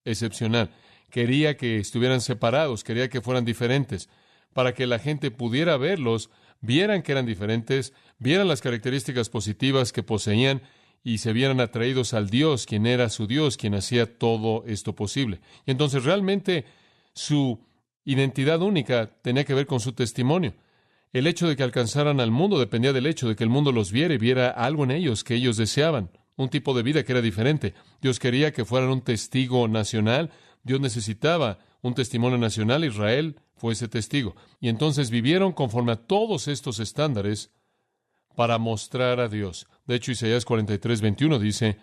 excepcional. Quería que estuvieran separados, quería que fueran diferentes, para que la gente pudiera verlos, vieran que eran diferentes, vieran las características positivas que poseían y se vieran atraídos al Dios, quien era su Dios, quien hacía todo esto posible. Y entonces realmente su identidad única tenía que ver con su testimonio. El hecho de que alcanzaran al mundo dependía del hecho de que el mundo los viera y viera algo en ellos que ellos deseaban, un tipo de vida que era diferente. Dios quería que fueran un testigo nacional. Dios necesitaba un testimonio nacional. Israel fue ese testigo. Y entonces vivieron conforme a todos estos estándares para mostrar a Dios. De hecho, Isaías 43:21 dice,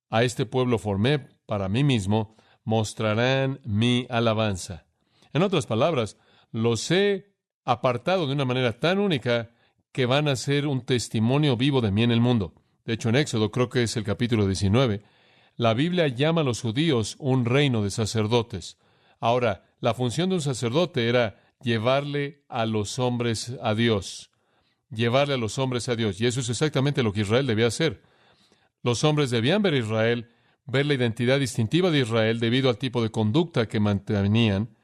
a este pueblo formé para mí mismo, mostrarán mi alabanza. En otras palabras, los he apartado de una manera tan única que van a ser un testimonio vivo de mí en el mundo. De hecho, en Éxodo, creo que es el capítulo 19, la Biblia llama a los judíos un reino de sacerdotes. Ahora, la función de un sacerdote era llevarle a los hombres a Dios. Llevarle a los hombres a Dios. Y eso es exactamente lo que Israel debía hacer. Los hombres debían ver a Israel, ver la identidad distintiva de Israel debido al tipo de conducta que mantenían,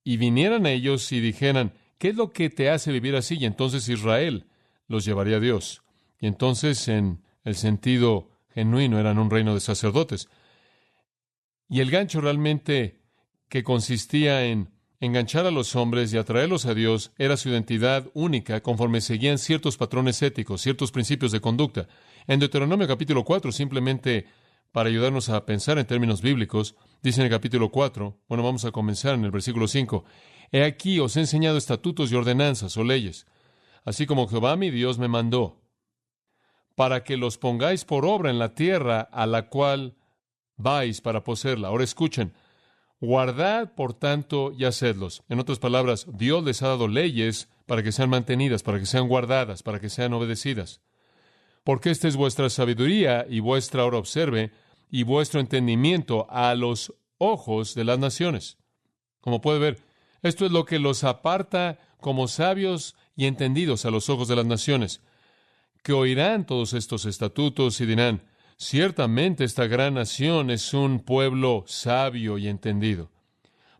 y vinieran a ellos y dijeran, ¿qué es lo que te hace vivir así? Y entonces Israel los llevaría a Dios. Y entonces, en el sentido genuino, eran un reino de sacerdotes. Y el gancho realmente que consistía en enganchar a los hombres y atraerlos a Dios era su identidad única conforme seguían ciertos patrones éticos, ciertos principios de conducta. En Deuteronomio capítulo 4, simplemente para ayudarnos a pensar en términos bíblicos, dice en el capítulo 4, vamos a comenzar en el versículo 5, He aquí os he enseñado estatutos y ordenanzas o leyes, así como Jehová mi Dios me mandó, para que los pongáis por obra en la tierra a la cual vais para poseerla. Ahora escuchen, guardad, por tanto, y hacedlos. En otras palabras, Dios les ha dado leyes para que sean mantenidas, para que sean guardadas, para que sean obedecidas. Porque esta es vuestra sabiduría y vuestra, ahora observe, y vuestro entendimiento a los ojos de las naciones. Como puede ver, esto es lo que los aparta como sabios y entendidos a los ojos de las naciones, que oirán todos estos estatutos y dirán, ciertamente esta gran nación es un pueblo sabio y entendido.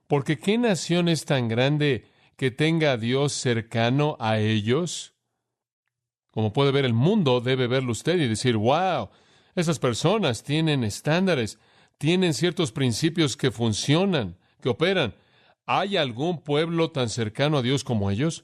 Porque ¿qué nación es tan grande que tenga a Dios cercano a ellos? Como puede ver, el mundo debe verlo usted y decir, wow, esas personas tienen estándares, tienen ciertos principios que funcionan, que operan. ¿Hay algún pueblo tan cercano a Dios como ellos?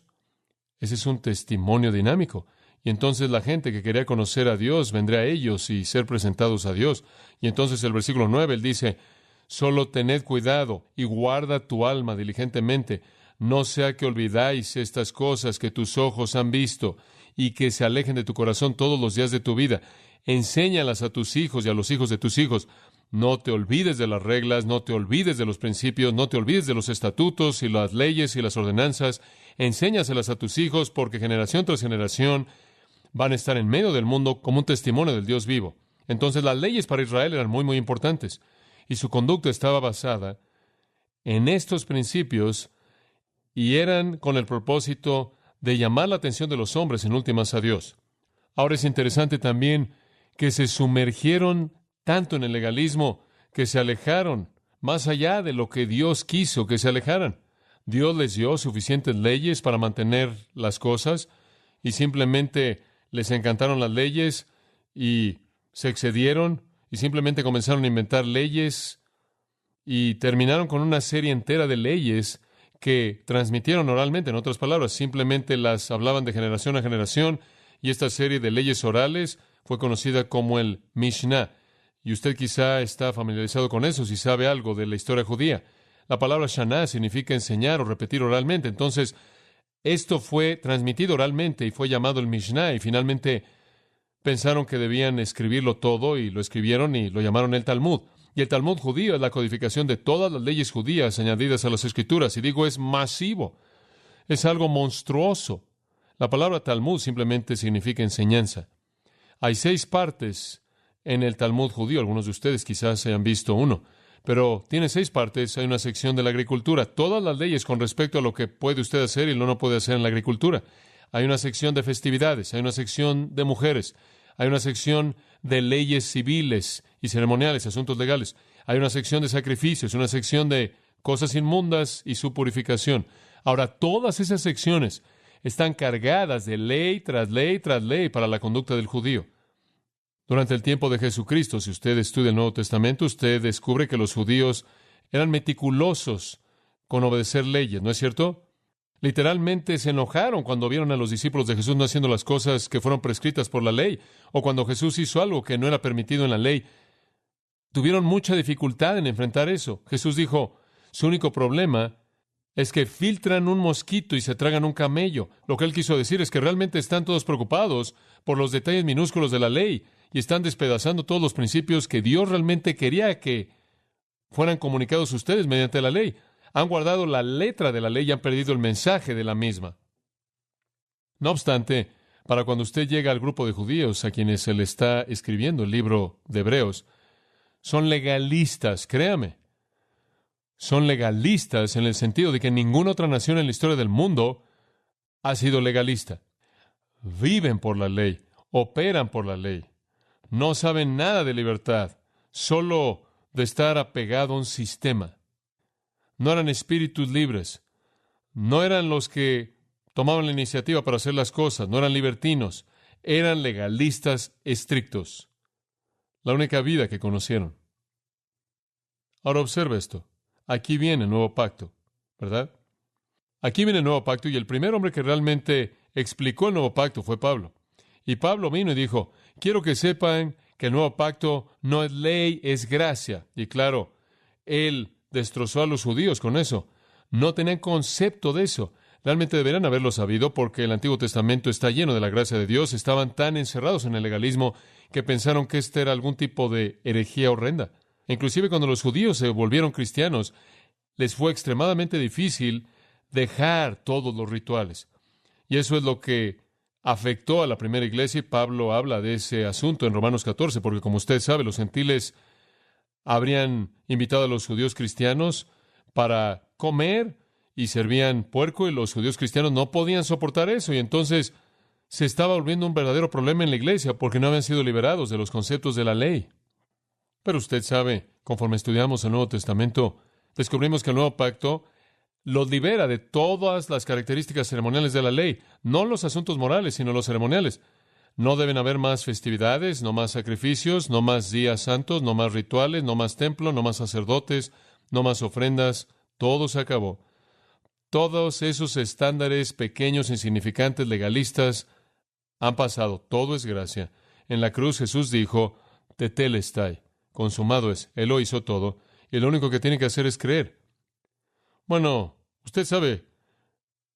Ese es un testimonio dinámico. Y entonces la gente que quería conocer a Dios vendría a ellos y ser presentados a Dios. Y entonces el versículo 9, él dice, solo tened cuidado y guarda tu alma diligentemente, no sea que olvidáis estas cosas que tus ojos han visto y que se alejen de tu corazón todos los días de tu vida. Enséñalas a tus hijos y a los hijos de tus hijos. No te olvides de las reglas, no te olvides de los principios, no te olvides de los estatutos y las leyes y las ordenanzas. Enséñaselas a tus hijos porque generación tras generación van a estar en medio del mundo como un testimonio del Dios vivo. Entonces las leyes para Israel eran muy, muy importantes. Y su conducta estaba basada en estos principios y eran con el propósito de llamar la atención de los hombres en últimas a Dios. Ahora es interesante también que se sumergieron tanto en el legalismo que se alejaron más allá de lo que Dios quiso que se alejaran. Dios les dio suficientes leyes para mantener las cosas y simplemente les encantaron las leyes y se excedieron y simplemente comenzaron a inventar leyes y terminaron con una serie entera de leyes que transmitieron oralmente. En otras palabras, simplemente las hablaban de generación a generación y esta serie de leyes orales fue conocida como el Mishnah. Y usted quizá está familiarizado con eso si sabe algo de la historia judía. La palabra Shana significa enseñar o repetir oralmente. Entonces, esto fue transmitido oralmente y fue llamado el Mishnah y finalmente pensaron que debían escribirlo todo y lo escribieron y lo llamaron el Talmud. Y el Talmud judío es la codificación de todas las leyes judías añadidas a las Escrituras. Y digo, es masivo. Es algo monstruoso. La palabra Talmud simplemente significa enseñanza. Hay 6 partes en el Talmud judío. Algunos de ustedes quizás hayan visto uno. Pero tiene 6 partes. Hay una sección de la agricultura. Todas las leyes con respecto a lo que puede usted hacer y lo no puede hacer en la agricultura. Hay una sección de festividades. Hay una sección de mujeres. Hay una sección de leyes civiles y ceremoniales, asuntos legales. Hay una sección de sacrificios, una sección de cosas inmundas y su purificación. Ahora, todas esas secciones están cargadas de ley tras ley tras ley para la conducta del judío. Durante el tiempo de Jesucristo, si usted estudia el Nuevo Testamento, usted descubre que los judíos eran meticulosos con obedecer leyes, ¿no es cierto? Literalmente se enojaron cuando vieron a los discípulos de Jesús no haciendo las cosas que fueron prescritas por la ley, o cuando Jesús hizo algo que no era permitido en la ley. Tuvieron mucha dificultad en enfrentar eso. Jesús dijo, su único problema es que filtran un mosquito y se tragan un camello. Lo que él quiso decir es que realmente están todos preocupados por los detalles minúsculos de la ley y están despedazando todos los principios que Dios realmente quería que fueran comunicados a ustedes mediante la ley. Han guardado la letra de la ley y han perdido el mensaje de la misma. No obstante, para cuando usted llega al grupo de judíos a quienes se le está escribiendo el libro de Hebreos, son legalistas, créame. Son legalistas en el sentido de que ninguna otra nación en la historia del mundo ha sido legalista. Viven por la ley, operan por la ley. No saben nada de libertad, solo de estar apegado a un sistema. No eran espíritus libres. No eran los que tomaban la iniciativa para hacer las cosas. No eran libertinos. Eran legalistas estrictos. La única vida que conocieron. Ahora observa esto. Aquí viene el nuevo pacto, ¿verdad? Aquí viene el nuevo pacto y el primer hombre que realmente explicó el nuevo pacto fue Pablo. Y Pablo vino y dijo, quiero que sepan que el nuevo pacto no es ley, es gracia. Y claro, él destrozó a los judíos con eso. No tenían concepto de eso. Realmente deberían haberlo sabido porque el Antiguo Testamento está lleno de la gracia de Dios. Estaban tan encerrados en el legalismo que pensaron que este era algún tipo de herejía horrenda. Inclusive cuando los judíos se volvieron cristianos, les fue extremadamente difícil dejar todos los rituales. Y eso es lo que afectó a la primera iglesia, y Pablo habla de ese asunto en Romanos 14, porque como usted sabe, los gentiles habrían invitado a los judíos cristianos para comer y servían puerco, y los judíos cristianos no podían soportar eso, y entonces se estaba volviendo un verdadero problema en la iglesia porque no habían sido liberados de los conceptos de la ley. Pero usted sabe, conforme estudiamos el Nuevo Testamento, descubrimos que el Nuevo Pacto los libera de todas las características ceremoniales de la ley, no los asuntos morales, sino los ceremoniales. No deben haber más festividades, no más sacrificios, no más días santos, no más rituales, no más templo, no más sacerdotes, no más ofrendas. Todo se acabó. Todos esos estándares pequeños, insignificantes, legalistas, han pasado. Todo es gracia. En la cruz Jesús dijo, tetelestai, consumado es. Él lo hizo todo. Y lo único que tiene que hacer es creer. Bueno, usted sabe,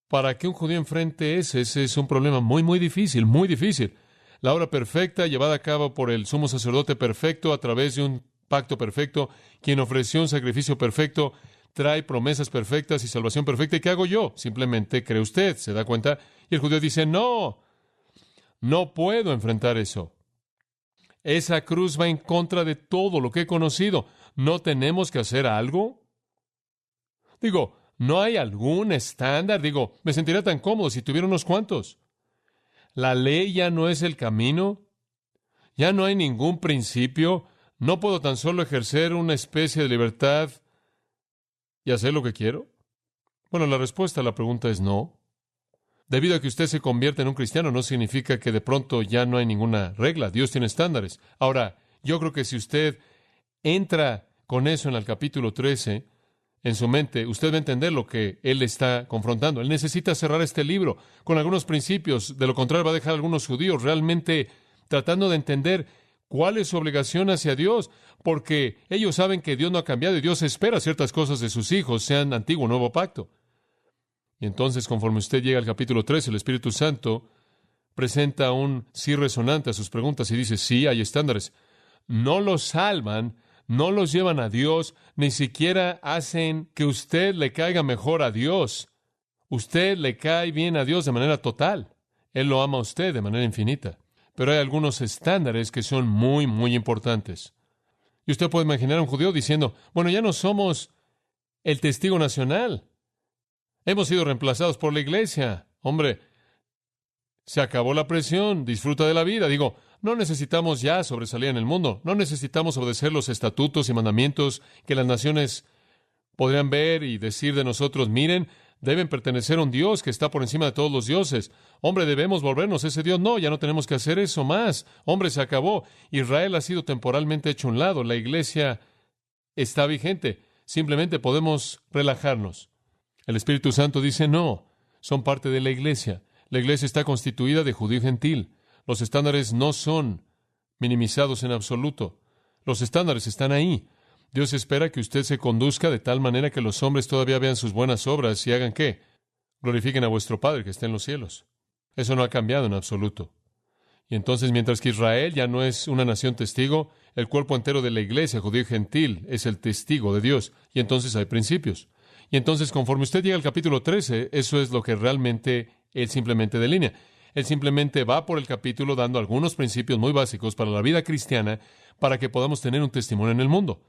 para que un judío enfrente ese es un problema muy, muy difícil, muy difícil. La obra perfecta llevada a cabo por el sumo sacerdote perfecto a través de un pacto perfecto, quien ofreció un sacrificio perfecto, trae promesas perfectas y salvación perfecta. ¿Y qué hago yo? Simplemente cree usted, ¿se da cuenta? Y el judío dice, no puedo enfrentar eso. Esa cruz va en contra de todo lo que he conocido. ¿No tenemos que hacer algo? Digo, ¿no hay algún estándar? Digo, me sentiría tan cómodo si tuviera unos cuantos. La ley ya no es el camino. Ya no hay ningún principio. No puedo tan solo ejercer una especie de libertad y hacer lo que quiero. Bueno, la respuesta a la pregunta es no. Debido a que usted se convierte en un cristiano, no significa que de pronto ya no hay ninguna regla. Dios tiene estándares. Ahora, yo creo que si usted entra con eso en el capítulo 13, en su mente, usted va a entender lo que él está confrontando. Él necesita cerrar este libro con algunos principios. De lo contrario, va a dejar a algunos judíos realmente tratando de entender cuál es su obligación hacia Dios, porque ellos saben que Dios no ha cambiado y Dios espera ciertas cosas de sus hijos, sean antiguo o nuevo pacto. Y entonces, conforme usted llega al capítulo 13, el Espíritu Santo presenta un sí resonante a sus preguntas y dice, sí, hay estándares. No los salvan, no los llevan a Dios, ni siquiera hacen que usted le caiga mejor a Dios. Usted le cae bien a Dios de manera total. Él lo ama a usted de manera infinita. Pero hay algunos estándares que son muy, muy importantes. Y usted puede imaginar a un judío diciendo, bueno, ya no somos el testigo nacional. Hemos sido reemplazados por la iglesia. Hombre, Se acabó la presión, disfruta de la vida. Digo, no necesitamos ya sobresalir en el mundo, no necesitamos obedecer los estatutos y mandamientos que las naciones podrían ver y decir de nosotros, miren, deben pertenecer a un Dios que está por encima de todos los dioses. Hombre, debemos volvernos ese Dios. No, ya no tenemos que hacer eso más. Hombre, se acabó. Israel ha sido temporalmente hecho a un lado. La iglesia está vigente. Simplemente podemos relajarnos. El Espíritu Santo dice, no, son parte de la iglesia. La iglesia está constituida de judío y gentil. Los estándares no son minimizados en absoluto. Los estándares están ahí. Dios espera que usted se conduzca de tal manera que los hombres todavía vean sus buenas obras y hagan ¿qué? Glorifiquen a vuestro Padre que está en los cielos. Eso no ha cambiado en absoluto. Y entonces, mientras que Israel ya no es una nación testigo, el cuerpo entero de la iglesia, judío y gentil, es el testigo de Dios. Y entonces hay principios. Y entonces, conforme usted llega al capítulo 13, eso es lo que realmente Él simplemente delinea. Él simplemente va por el capítulo dando algunos principios muy básicos para la vida cristiana para que podamos tener un testimonio en el mundo.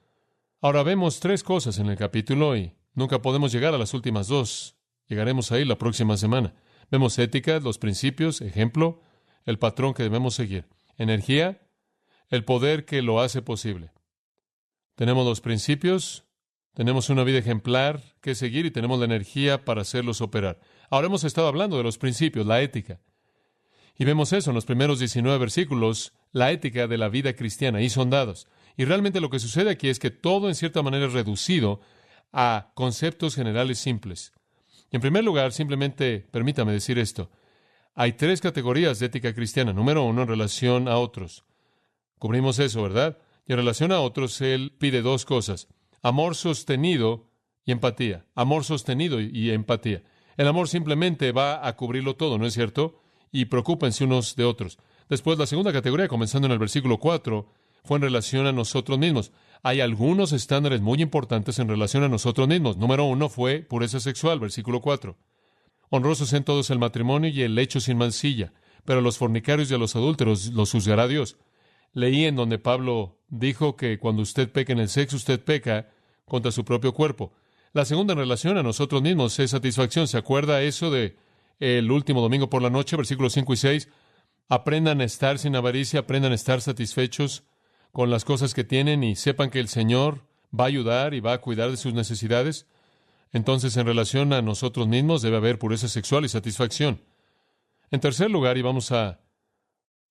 Ahora vemos tres cosas en el capítulo y nunca podemos llegar a las últimas dos. Llegaremos ahí la próxima semana. Vemos ética, los principios, ejemplo, el patrón que debemos seguir. Energía, el poder que lo hace posible. Tenemos los principios, tenemos una vida ejemplar que seguir y tenemos la energía para hacerlos operar. Ahora hemos estado hablando de los principios, la ética. Y vemos eso en los primeros 19 versículos, la ética de la vida cristiana, y son dados. Y realmente lo que sucede aquí es que todo en cierta manera es reducido a conceptos generales simples. En primer lugar, simplemente permítame decir esto. Hay tres categorías de ética cristiana. Número uno, en relación a otros. Cubrimos eso, ¿verdad? Y en relación a otros, Él pide dos cosas. Amor sostenido y empatía. Amor sostenido y empatía. El amor simplemente va a cubrirlo todo, ¿no es cierto? Y preocúpense unos de otros. Después, la segunda categoría, comenzando en el versículo 4, fue en relación a nosotros mismos. Hay algunos estándares muy importantes en relación a nosotros mismos. Número uno fue pureza sexual, versículo 4. Honrosos en todos el matrimonio y el lecho sin mancilla, pero a los fornicarios y a los adúlteros los juzgará Dios. Leí en donde Pablo dijo que cuando usted peca en el sexo, usted peca contra su propio cuerpo. La segunda en relación a nosotros mismos es satisfacción. ¿Se acuerda eso de el último domingo por la noche, versículos 5 y 6? Aprendan a estar sin avaricia, aprendan a estar satisfechos con las cosas que tienen y sepan que el Señor va a ayudar y va a cuidar de sus necesidades. Entonces, en relación a nosotros mismos, debe haber pureza sexual y satisfacción. En tercer lugar, y vamos a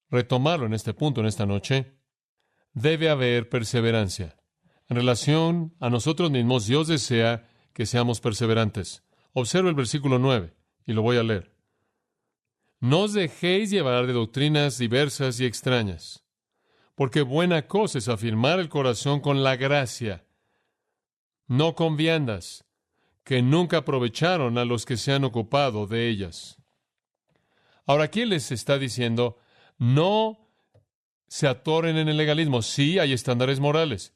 retomarlo en este punto, en esta noche, debe haber perseverancia. En relación a nosotros mismos, Dios desea que seamos perseverantes. Observa el versículo 9, y lo voy a leer. No os dejéis llevar de doctrinas diversas y extrañas, porque buena cosa es afirmar el corazón con la gracia, no con viandas, que nunca aprovecharon a los que se han ocupado de ellas. Ahora, aquí les está diciendo, no se atoren en el legalismo. Sí, hay estándares morales,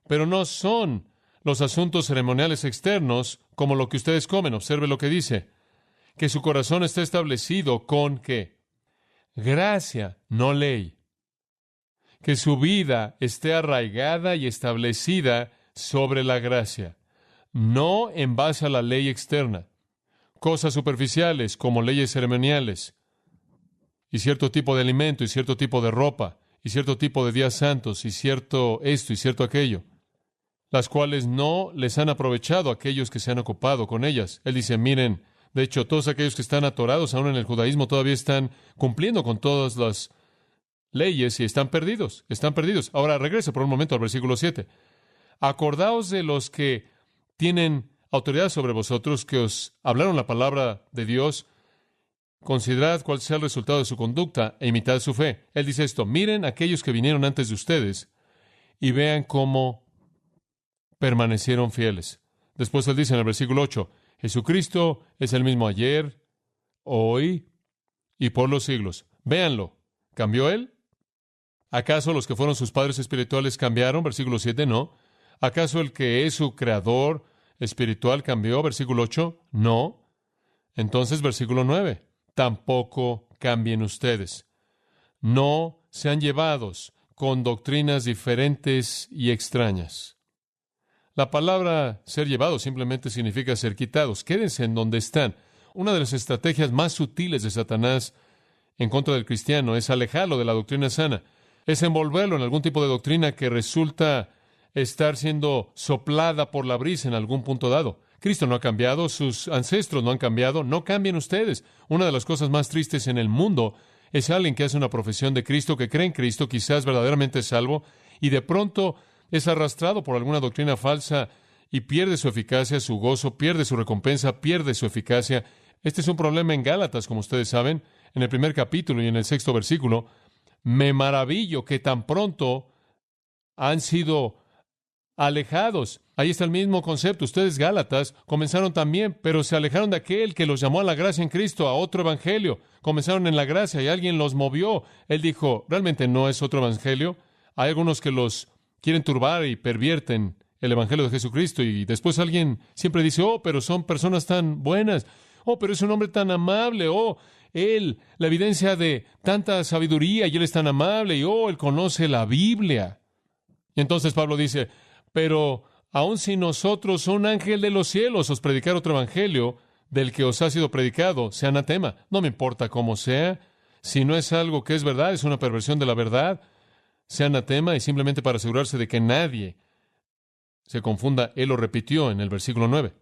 pero no son los asuntos ceremoniales externos como lo que ustedes comen. Observe lo que dice, que su corazón está establecido con ¿qué? Gracia, no ley. Que su vida esté arraigada y establecida sobre la gracia, no en base a la ley externa. Cosas superficiales como leyes ceremoniales, y cierto tipo de alimento, y cierto tipo de ropa, y cierto tipo de días santos, y cierto esto, y cierto aquello, las cuales no les han aprovechado a aquellos que se han ocupado con ellas. Él dice, miren, de hecho, todos aquellos que están atorados aún en el judaísmo todavía están cumpliendo con todas las leyes y están perdidos, están perdidos. Ahora regrese por un momento al versículo 7. Acordaos de los que tienen autoridad sobre vosotros, que os hablaron la palabra de Dios. Considerad cuál sea el resultado de su conducta e imitad su fe. Él dice esto, miren a aquellos que vinieron antes de ustedes y vean cómo permanecieron fieles. Después él dice en el versículo 8, Jesucristo es el mismo ayer, hoy y por los siglos. Véanlo. ¿Cambió él? ¿Acaso los que fueron sus padres espirituales cambiaron? Versículo 7, no. ¿Acaso el que es su creador espiritual cambió? Versículo 8, no. Entonces, versículo 9, tampoco cambien ustedes. No sean llevados con doctrinas diferentes y extrañas. La palabra ser llevados simplemente significa ser quitados. Quédense en donde están. Una de las estrategias más sutiles de Satanás en contra del cristiano, es alejarlo de la doctrina sana, es envolverlo en algún tipo de doctrina que resulta estar siendo soplada por la brisa en algún punto dado. Cristo no ha cambiado, sus ancestros no han cambiado, no cambien ustedes. Una de las cosas más tristes en el mundo es alguien que hace una profesión de Cristo, que cree en Cristo, quizás verdaderamente salvo, y de pronto es arrastrado por alguna doctrina falsa y pierde su eficacia, su gozo, pierde su recompensa, pierde su eficacia. Este es un problema en Gálatas, como ustedes saben, en el primer capítulo y en el 6º versículo. Me maravillo que tan pronto han sido alejados. Ahí está el mismo concepto. Ustedes, Gálatas, comenzaron también, pero se alejaron de aquel que los llamó a la gracia en Cristo, a otro evangelio. Comenzaron en la gracia y alguien los movió. Él dijo, realmente no es otro evangelio. Hay algunos que los quieren turbar y pervierten el evangelio de Jesucristo, y después alguien siempre dice, oh, pero son personas tan buenas, oh, pero es un hombre tan amable, oh, él, la evidencia de tanta sabiduría, y él es tan amable, y oh, él conoce la Biblia. Y entonces Pablo dice, pero aun si nosotros, un ángel de los cielos, os predicar otro evangelio del que os ha sido predicado, sea anatema. No me importa cómo sea, si no es algo que es verdad, es una perversión de la verdad, sea anatema, y simplemente para asegurarse de que nadie se confunda, él lo repitió en el versículo 9.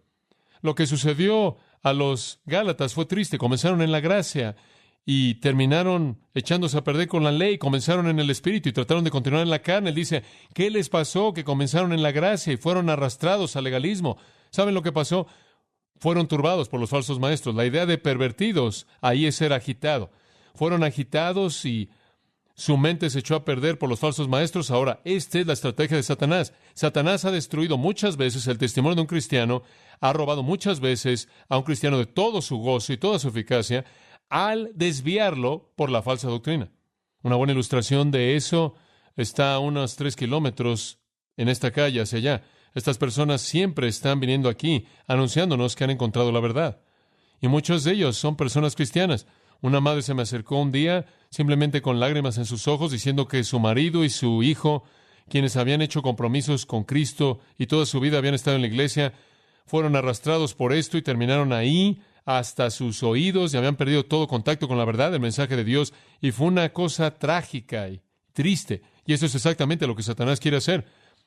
Lo que sucedió a los Gálatas fue triste. Comenzaron en la gracia y terminaron echándose a perder con la ley. Comenzaron en el Espíritu y trataron de continuar en la carne. Él dice, ¿qué les pasó? Que comenzaron en la gracia y fueron arrastrados al legalismo. ¿Saben lo que pasó? Fueron turbados por los falsos maestros. La idea de pervertidos ahí es ser agitado. Fueron agitados y su mente se echó a perder por los falsos maestros. Ahora, esta es la estrategia de Satanás. Satanás ha destruido muchas veces el testimonio de un cristiano, ha robado muchas veces a un cristiano de todo su gozo y toda su eficacia al desviarlo por la falsa doctrina. Una buena ilustración de eso está a unos 3 kilómetros en esta calle hacia allá. Estas personas siempre están viniendo aquí anunciándonos que han encontrado la verdad. Y muchos de ellos son personas cristianas. Una madre se me acercó un día, simplemente con lágrimas en sus ojos, diciendo que su marido y su hijo, quienes habían hecho compromisos con Cristo y toda su vida habían estado en la iglesia, fueron arrastrados por esto y terminaron ahí hasta sus oídos y habían perdido todo contacto con la verdad, el mensaje de Dios, y fue una cosa trágica y triste. Y eso es exactamente lo que Satanás quiere hacer.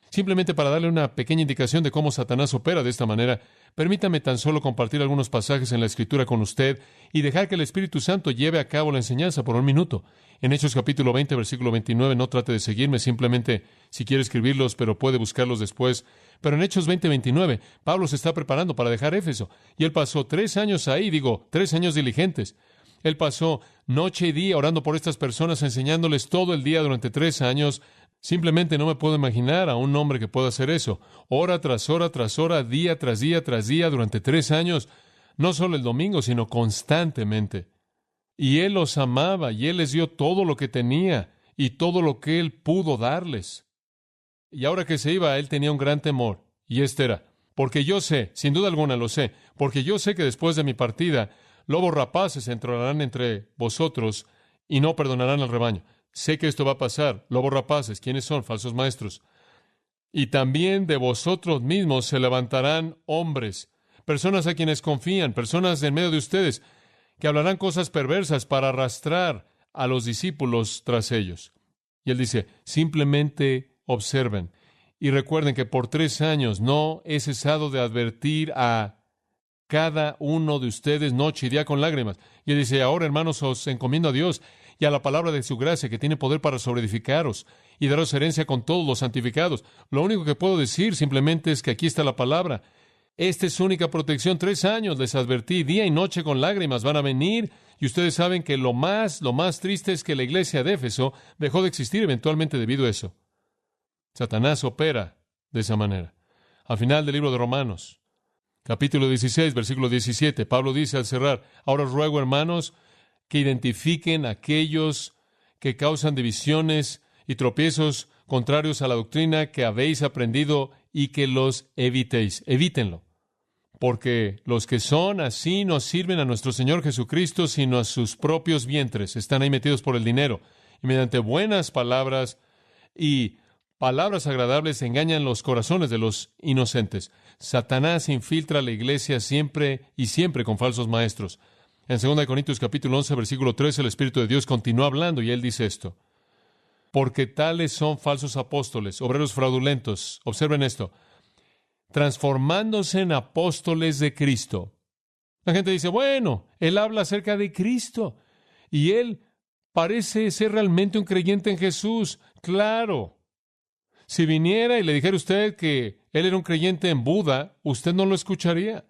Simplemente para darle una pequeña indicación de cómo Satanás opera de esta manera, permítame tan solo compartir algunos pasajes en la Escritura con usted y dejar que el Espíritu Santo lleve a cabo la enseñanza por un minuto. En Hechos capítulo 20, versículo 29, no trate de seguirme, simplemente si quiere escribirlos, pero puede buscarlos después. Pero en Hechos 20, 29, Pablo se está preparando para dejar Éfeso, y él pasó 3 años ahí, 3 años diligentes. Él pasó noche y día orando por estas personas, enseñándoles todo el día durante 3 años. Simplemente no me puedo imaginar a un hombre que pueda hacer eso. Hora tras hora tras hora, día tras día tras día, durante 3 años. No solo el domingo, sino constantemente. Y él los amaba, y él les dio todo lo que tenía, y todo lo que él pudo darles. Y ahora que se iba, él tenía un gran temor. Y este era, porque yo sé, sin duda alguna lo sé, porque yo sé que después de mi partida, lobos rapaces entrarán entre vosotros, y no perdonarán al rebaño. Sé que esto va a pasar. Lobos rapaces, ¿quiénes son? Falsos maestros. Y también de vosotros mismos se levantarán hombres, personas a quienes confían, personas en medio de ustedes, que hablarán cosas perversas para arrastrar a los discípulos tras ellos. Y él dice, simplemente observen y recuerden que por 3 años no he cesado de advertir a cada uno de ustedes noche y día con lágrimas. Y él dice, ahora hermanos, os encomiendo a Dios y a la palabra de su gracia, que tiene poder para sobreedificaros y daros herencia con todos los santificados. Lo único que puedo decir simplemente es que aquí está la palabra. Esta es su única protección. 3 años les advertí, día y noche con lágrimas van a venir, y ustedes saben que lo más triste es que la iglesia de Éfeso dejó de existir eventualmente debido a eso. Satanás opera de esa manera. Al final del libro de Romanos, capítulo 16, versículo 17, Pablo dice al cerrar, ahora os ruego, hermanos, que identifiquen a aquellos que causan divisiones y tropiezos contrarios a la doctrina que habéis aprendido y que los evitéis. Evítenlo. Porque los que son así no sirven a nuestro Señor Jesucristo, sino a sus propios vientres. Están ahí metidos por el dinero. Y mediante buenas palabras y palabras agradables engañan los corazones de los inocentes. Satanás infiltra la iglesia siempre y siempre con falsos maestros. En 2 Corintios capítulo 11, versículo 13, el Espíritu de Dios continúa hablando y Él dice esto: porque tales son falsos apóstoles, obreros fraudulentos. Observen esto: transformándose en apóstoles de Cristo. La gente dice, bueno, Él habla acerca de Cristo y Él parece ser realmente un creyente en Jesús. Claro. Si viniera y le dijera a usted que Él era un creyente en Buda, usted no lo escucharía.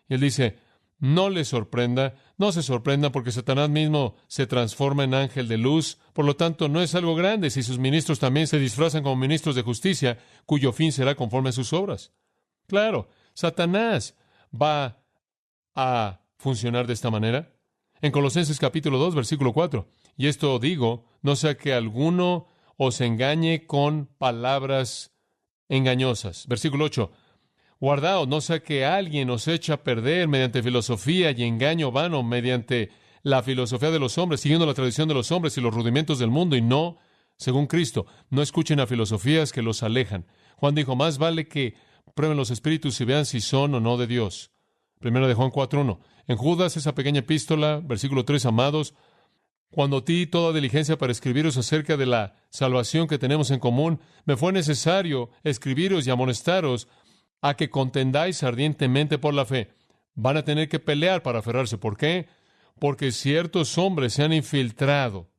Y Él dice, no le sorprenda, no se sorprenda porque Satanás mismo se transforma en ángel de luz. Por lo tanto, no es algo grande si sus ministros también se disfrazan como ministros de justicia, cuyo fin será conforme a sus obras. Claro, Satanás va a funcionar de esta manera. En Colosenses capítulo 2, versículo 4. Y esto digo, no sea que alguno os engañe con palabras engañosas. Versículo 8. Guardaos, no sea que alguien os eche a perder mediante filosofía y engaño vano, mediante la filosofía de los hombres, siguiendo la tradición de los hombres y los rudimentos del mundo, y no, según Cristo. No escuchen a filosofías que los alejan. Juan dijo, más vale que prueben los espíritus y vean si son o no de Dios. Primera de Juan 4:1. En Judas, esa pequeña epístola, versículo 3, amados, cuando di toda diligencia para escribiros acerca de la salvación que tenemos en común, me fue necesario escribiros y amonestaros a que contendáis ardientemente por la fe. Van a tener que pelear para aferrarse. ¿Por qué? Porque ciertos hombres se han infiltrado,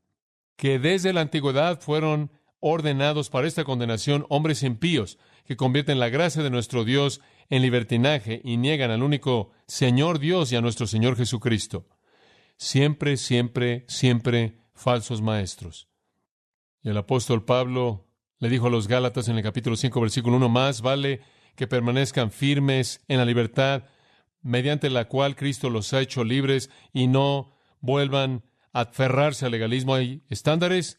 que desde la antigüedad fueron ordenados para esta condenación, hombres impíos, que convierten la gracia de nuestro Dios en libertinaje y niegan al único Señor Dios y a nuestro Señor Jesucristo. Siempre, siempre, siempre falsos maestros. Y el apóstol Pablo le dijo a los Gálatas en el capítulo 5, versículo 1, más vale que permanezcan firmes en la libertad mediante la cual Cristo los ha hecho libres y no vuelvan a aferrarse al legalismo. Hay estándares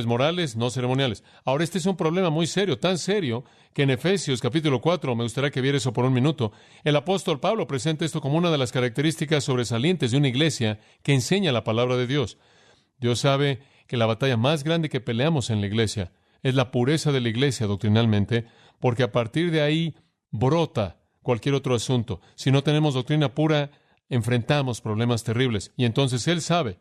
morales, no ceremoniales. Ahora, este es un problema muy serio, tan serio que en Efesios capítulo 4, me gustaría que viera eso por un minuto, el apóstol Pablo presenta esto como una de las características sobresalientes de una iglesia que enseña la palabra de Dios. Dios sabe que la batalla más grande que peleamos en la iglesia es la pureza de la iglesia doctrinalmente, porque a partir de ahí brota cualquier otro asunto. Si no tenemos doctrina pura, enfrentamos problemas terribles. Y entonces Él sabe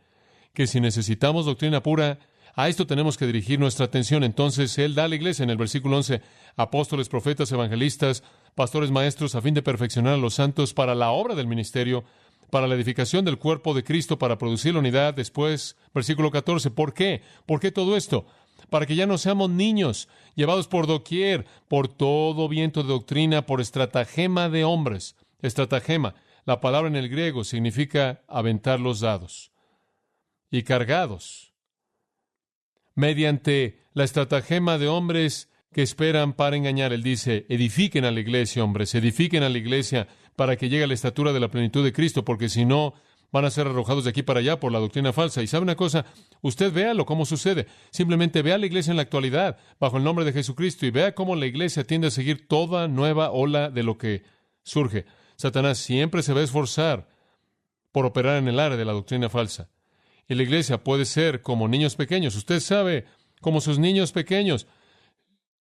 que si necesitamos doctrina pura, a esto tenemos que dirigir nuestra atención. Entonces Él da a la iglesia en el versículo 11, apóstoles, profetas, evangelistas, pastores, maestros, a fin de perfeccionar a los santos para la obra del ministerio, para la edificación del cuerpo de Cristo, para producir la unidad. Después, versículo 14, ¿por qué? ¿Por qué todo esto? Para que ya no seamos niños, llevados por doquier, por todo viento de doctrina, por estratagema de hombres. Estratagema, la palabra en el griego significa aventar los dados. Y cargados, mediante la estratagema de hombres que esperan para engañar. Él dice, edifiquen a la iglesia, hombres, edifiquen a la iglesia para que llegue a la estatura de la plenitud de Cristo, porque si no, van a ser arrojados de aquí para allá por la doctrina falsa. Y sabe una cosa, usted véalo cómo sucede. Simplemente vea la iglesia en la actualidad, bajo el nombre de Jesucristo, y vea cómo la iglesia tiende a seguir toda nueva ola de lo que surge. Satanás siempre se va a esforzar por operar en el área de la doctrina falsa. Y la iglesia puede ser como niños pequeños. Usted sabe, como sus niños pequeños,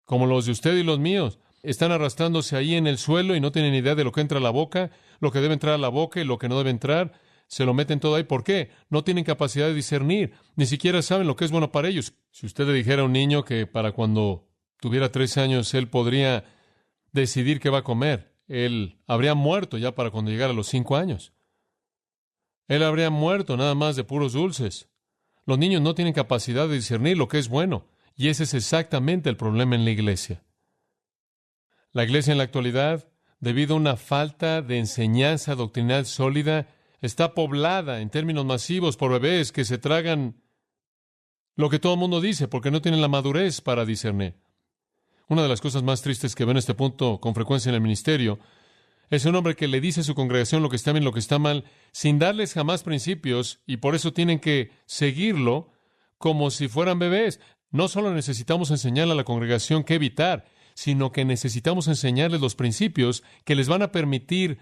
como los de usted y los míos, están arrastrándose ahí en el suelo y no tienen idea de lo que entra a la boca, lo que debe entrar a la boca y lo que no debe entrar. Se lo meten todo ahí. ¿Por qué? No tienen capacidad de discernir. Ni siquiera saben lo que es bueno para ellos. Si usted le dijera a un niño que para cuando tuviera 13 años él podría decidir qué va a comer, él habría muerto ya para cuando llegara a los 5 años. Él habría muerto nada más de puros dulces. Los niños no tienen capacidad de discernir lo que es bueno. Y ese es exactamente el problema en la iglesia. La iglesia en la actualidad, debido a una falta de enseñanza doctrinal sólida, está poblada en términos masivos por bebés que se tragan lo que todo el mundo dice porque no tienen la madurez para discernir. Una de las cosas más tristes que veo en este punto con frecuencia en el ministerio es un hombre que le dice a su congregación lo que está bien y lo que está mal, sin darles jamás principios, y por eso tienen que seguirlo como si fueran bebés. No solo necesitamos enseñarle a la congregación qué evitar, sino que necesitamos enseñarles los principios que les van a permitir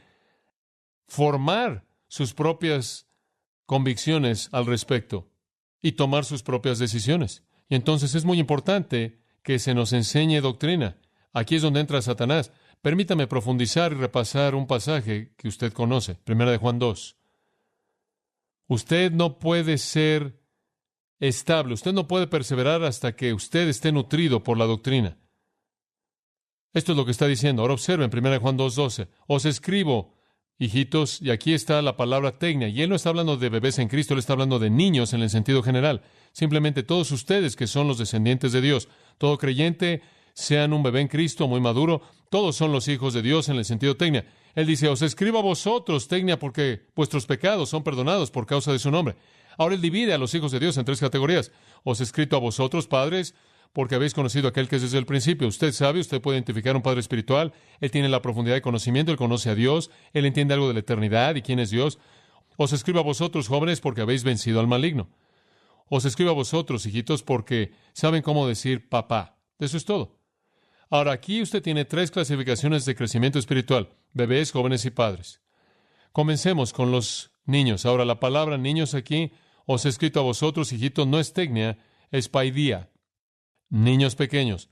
formar sus propias convicciones al respecto y tomar sus propias decisiones. Y entonces es muy importante que se nos enseñe doctrina. Aquí es donde entra Satanás. Permítame profundizar y repasar un pasaje que usted conoce, Primera de Juan 2. Usted no puede ser estable, usted no puede perseverar hasta que usted esté nutrido por la doctrina. Esto es lo que está diciendo. Ahora observen 1 Juan 2:12. Os escribo, hijitos, y aquí está la palabra tecnia, y él no está hablando de bebés en Cristo, él está hablando de niños en el sentido general. Simplemente todos ustedes que son los descendientes de Dios, todo creyente, sean un bebé en Cristo muy maduro, todos son los hijos de Dios en el sentido tecnia. Él dice, os escribo a vosotros, tecnia, porque vuestros pecados son perdonados por causa de su nombre. Ahora él divide a los hijos de Dios en tres categorías. Os he escrito a vosotros, padres, porque habéis conocido a aquel que es desde el principio. Usted sabe, usted puede identificar a un padre espiritual. Él tiene la profundidad de conocimiento, él conoce a Dios, él entiende algo de la eternidad y quién es Dios. Os escribo a vosotros, jóvenes, porque habéis vencido al maligno. Os escribo a vosotros, hijitos, porque saben cómo decir papá. Eso es todo. Ahora, aquí usted tiene tres clasificaciones de crecimiento espiritual: bebés, jóvenes y padres. Comencemos con los niños. Ahora, la palabra niños aquí, os he escrito a vosotros, hijitos, no es tecnia, es paidía. Niños pequeños.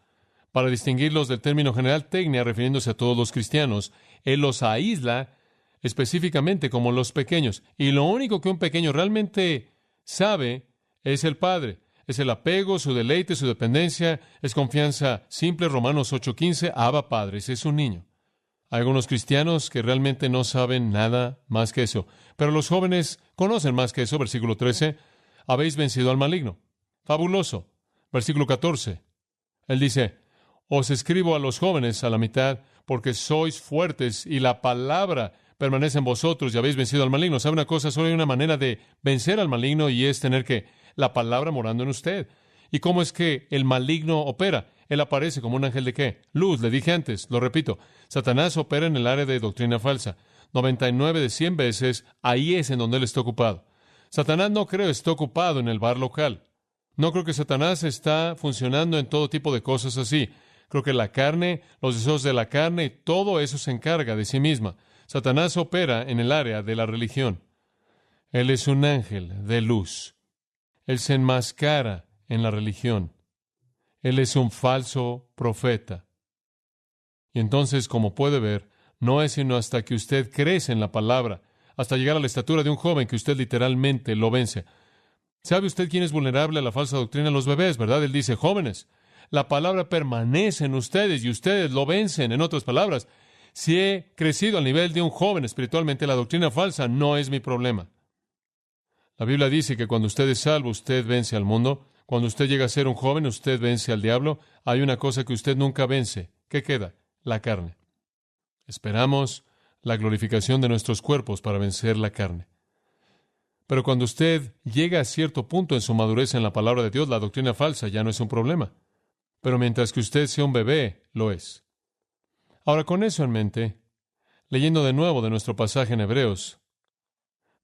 Para distinguirlos del término general tecnia, refiriéndose a todos los cristianos, él los aísla específicamente como los pequeños. Y lo único que un pequeño realmente sabe es el Padre. Es el apego, su deleite, su dependencia, es confianza simple. Romanos 8:15, Abba Padre, ese es un niño. Hay algunos cristianos que realmente no saben nada más que eso. Pero los jóvenes conocen más que eso. Versículo 13, habéis vencido al maligno. Fabuloso. Versículo 14, él dice, os escribo a los jóvenes a la mitad, porque sois fuertes y la palabra permanece en vosotros y habéis vencido al maligno. ¿Sabe una cosa? Solo hay una manera de vencer al maligno y es tener la palabra morando en usted. ¿Y cómo es que el maligno opera? Él aparece como un ángel de ¿qué? Luz, le dije antes, lo repito. Satanás opera en el área de doctrina falsa. 99 de 100 veces, ahí es en donde él está ocupado. Satanás no creo está ocupado en el bar local. No creo que Satanás está funcionando en todo tipo de cosas así. Creo que la carne, los deseos de la carne, todo eso se encarga de sí misma. Satanás opera en el área de la religión. Él es un ángel de luz. Él se enmascara en la religión. Él es un falso profeta. Y entonces, como puede ver, no es sino hasta que usted crece en la palabra, hasta llegar a la estatura de un joven, que usted literalmente lo vence. ¿Sabe usted quién es vulnerable a la falsa doctrina? Los bebés, ¿verdad? Él dice, jóvenes, la palabra permanece en ustedes y ustedes lo vencen. En otras palabras, si he crecido al nivel de un joven espiritualmente, la doctrina falsa no es mi problema. La Biblia dice que cuando usted es salvo, usted vence al mundo. Cuando usted llega a ser un joven, usted vence al diablo. Hay una cosa que usted nunca vence. ¿Qué queda? La carne. Esperamos la glorificación de nuestros cuerpos para vencer la carne. Pero cuando usted llega a cierto punto en su madurez en la palabra de Dios, la doctrina falsa ya no es un problema. Pero mientras que usted sea un bebé, lo es. Ahora, con eso en mente, leyendo de nuevo de nuestro pasaje en Hebreos,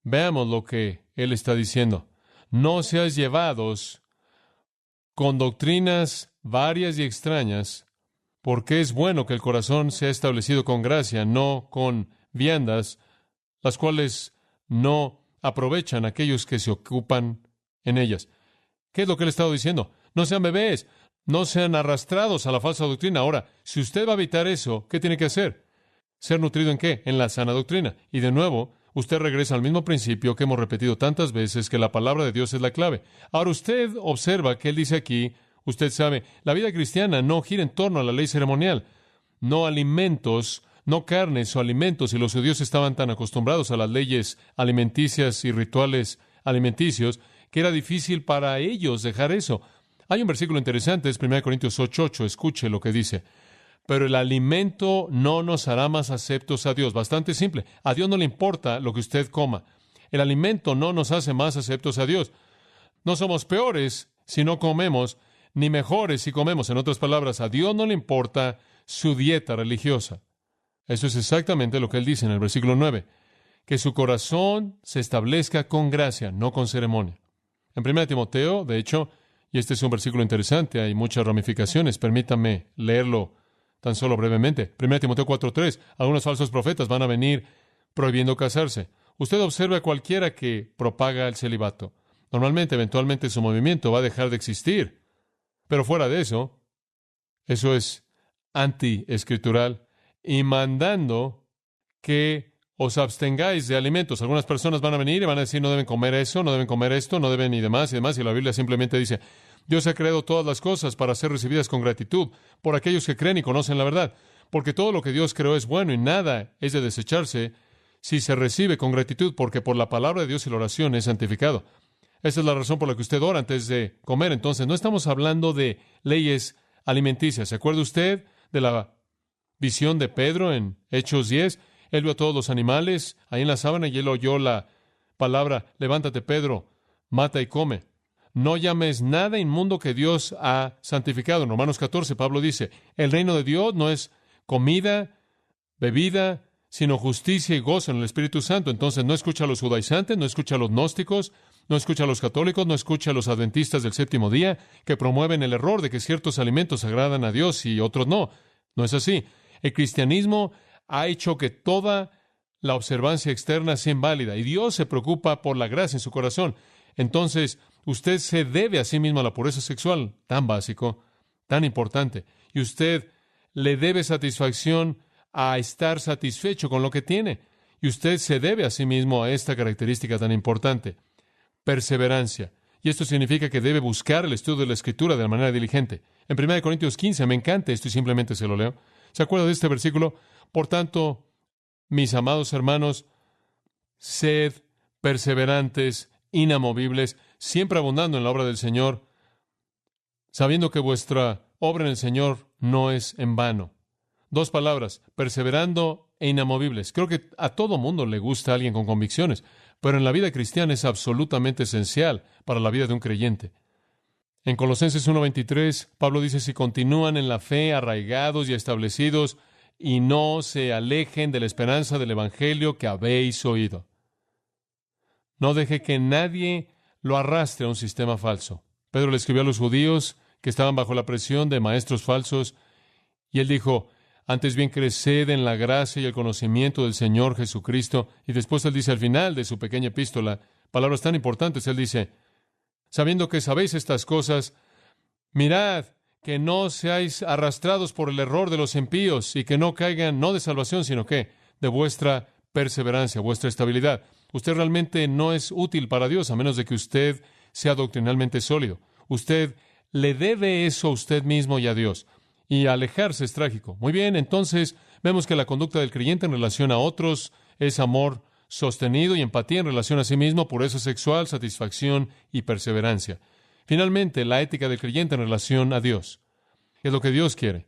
veamos lo que él está diciendo. No seas llevados con doctrinas varias y extrañas, porque es bueno que el corazón sea establecido con gracia, no con viandas, las cuales no aprovechan a aquellos que se ocupan en ellas. ¿Qué es lo que él ha estado diciendo? No sean bebés, no sean arrastrados a la falsa doctrina. Ahora, si usted va a evitar eso, ¿qué tiene que hacer? ¿Ser nutrido en qué? En la sana doctrina. Y de nuevo, usted regresa al mismo principio que hemos repetido tantas veces, que la palabra de Dios es la clave. Ahora usted observa que él dice aquí, usted sabe, la vida cristiana no gira en torno a la ley ceremonial, no alimentos, no carnes o alimentos, y los judíos estaban tan acostumbrados a las leyes alimenticias y rituales alimenticios que era difícil para ellos dejar eso. Hay un versículo interesante, es 1 Corintios 8:8, escuche lo que dice. Pero el alimento no nos hará más aceptos a Dios. Bastante simple. A Dios no le importa lo que usted coma. El alimento no nos hace más aceptos a Dios. No somos peores si no comemos, ni mejores si comemos. En otras palabras, a Dios no le importa su dieta religiosa. Eso es exactamente lo que él dice en el versículo 9. Que su corazón se establezca con gracia, no con ceremonia. En 1 Timoteo, de hecho, y este es un versículo interesante, hay muchas ramificaciones, permítame leerlo tan solo brevemente. 1 Timoteo 4:3, algunos falsos profetas van a venir prohibiendo casarse. Usted observa a cualquiera que propaga el celibato. Normalmente, eventualmente, su movimiento va a dejar de existir. Pero fuera de eso, eso es anti-escritural y mandando que os abstengáis de alimentos. Algunas personas van a venir y van a decir, no deben comer eso, no deben comer esto, no deben y demás, y la Biblia simplemente dice, Dios ha creado todas las cosas para ser recibidas con gratitud por aquellos que creen y conocen la verdad, porque todo lo que Dios creó es bueno y nada es de desecharse si se recibe con gratitud, porque por la palabra de Dios y la oración es santificado. Esa es la razón por la que usted ora antes de comer. Entonces, no estamos hablando de leyes alimenticias. ¿Se acuerda usted de la visión de Pedro en Hechos 10? Él vio a todos los animales ahí en la sábana y él oyó la palabra, levántate, Pedro, mata y come. No llames nada inmundo que Dios ha santificado. En Romanos 14, Pablo dice, el reino de Dios no es comida, bebida, sino justicia y gozo en el Espíritu Santo. Entonces, no escucha a los judaizantes, no escucha a los gnósticos, no escucha a los católicos, no escucha a los adventistas del séptimo día, que promueven el error de que ciertos alimentos agradan a Dios y otros no. No es así. El cristianismo ha hecho que toda la observancia externa sea inválida y Dios se preocupa por la gracia en su corazón. Entonces, usted se debe a sí mismo a la pureza sexual, tan básico, tan importante, y usted le debe satisfacción a estar satisfecho con lo que tiene, y usted se debe a sí mismo a esta característica tan importante, perseverancia. Y esto significa que debe buscar el estudio de la Escritura de la manera diligente. En 1 Corintios 15, me encanta esto y simplemente se lo leo. ¿Se acuerda de este versículo? Por tanto, mis amados hermanos, sed perseverantes, inamovibles, siempre abundando en la obra del Señor, sabiendo que vuestra obra en el Señor no es en vano. Dos palabras, perseverando e inamovibles. Creo que a todo mundo le gusta alguien con convicciones, pero en la vida cristiana es absolutamente esencial para la vida de un creyente. En Colosenses 1:23, Pablo dice, si continúan en la fe, arraigados y establecidos, y no se alejen de la esperanza del Evangelio que habéis oído. No deje que nadie lo arrastre a un sistema falso. Pedro le escribió a los judíos que estaban bajo la presión de maestros falsos, y él dijo, antes bien creced en la gracia y el conocimiento del Señor Jesucristo. Y después él dice al final de su pequeña epístola, palabras tan importantes, él dice, sabiendo que sabéis estas cosas, mirad que no seáis arrastrados por el error de los impíos y que no caigan, no de salvación, sino que de vuestra perseverancia, vuestra estabilidad. Usted realmente no es útil para Dios a menos de que usted sea doctrinalmente sólido. Usted le debe eso a usted mismo y a Dios. Y alejarse es trágico. Muy bien, entonces vemos que la conducta del creyente en relación a otros es amor sostenido y empatía en relación a sí mismo, pureza sexual, satisfacción y perseverancia. Finalmente, la ética del creyente en relación a Dios. ¿Qué es lo que Dios quiere?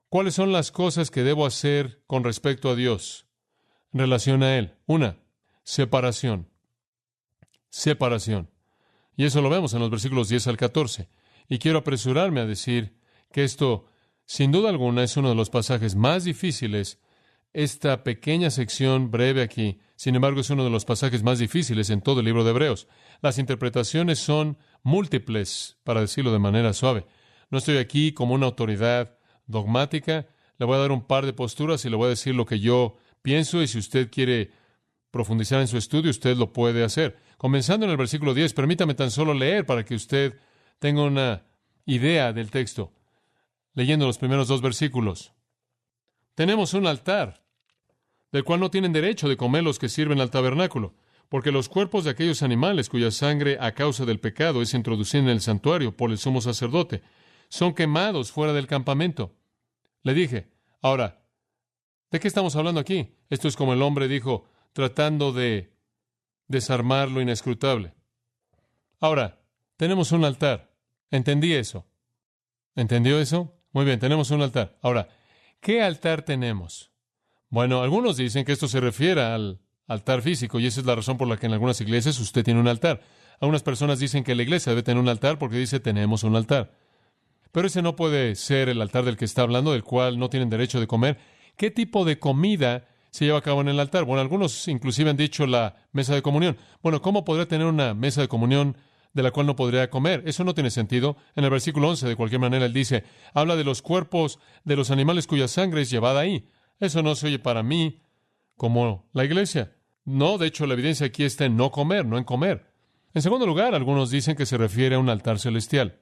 ¿Cuáles son las cosas que debo hacer con respecto a Dios en relación a Él? Una, separación. Separación. Y eso lo vemos en los versículos 10 al 14. Y quiero apresurarme a decir que esto, sin duda alguna, es uno de los pasajes más difíciles. Esta pequeña sección breve aquí, sin embargo, es uno de los pasajes más difíciles en todo el libro de Hebreos. Las interpretaciones son múltiples, para decirlo de manera suave. No estoy aquí como una autoridad dogmática. Le voy a dar un par de posturas y le voy a decir lo que yo pienso, y si usted quiere profundizar en su estudio, usted lo puede hacer. Comenzando en el versículo 10, permítame tan solo leer para que usted tenga una idea del texto. Leyendo los primeros dos versículos. Tenemos un altar, del cual no tienen derecho de comer los que sirven al tabernáculo, porque los cuerpos de aquellos animales cuya sangre a causa del pecado es introducida en el santuario por el sumo sacerdote, son quemados fuera del campamento. Le dije, ahora, ¿de qué estamos hablando aquí? Esto es como el hombre dijo, tratando de desarmar lo inescrutable. Ahora, tenemos un altar. Entendí eso. ¿Entendió eso? Muy bien, tenemos un altar. Ahora, ¿qué altar tenemos? Bueno, algunos dicen que esto se refiere al altar físico, y esa es la razón por la que en algunas iglesias usted tiene un altar. Algunas personas dicen que la iglesia debe tener un altar porque dice tenemos un altar. Pero ese no puede ser el altar del que está hablando, del cual no tienen derecho de comer. ¿Qué tipo de comida se lleva a cabo en el altar? Bueno, algunos inclusive han dicho la mesa de comunión. Bueno, ¿cómo podría tener una mesa de comunión de la cual no podría comer? Eso no tiene sentido. En el versículo 11, de cualquier manera, él dice, habla de los cuerpos de los animales cuya sangre es llevada ahí. Eso no se oye para mí como la iglesia. No, de hecho, la evidencia aquí está en no comer, no en comer. En segundo lugar, algunos dicen que se refiere a un altar celestial.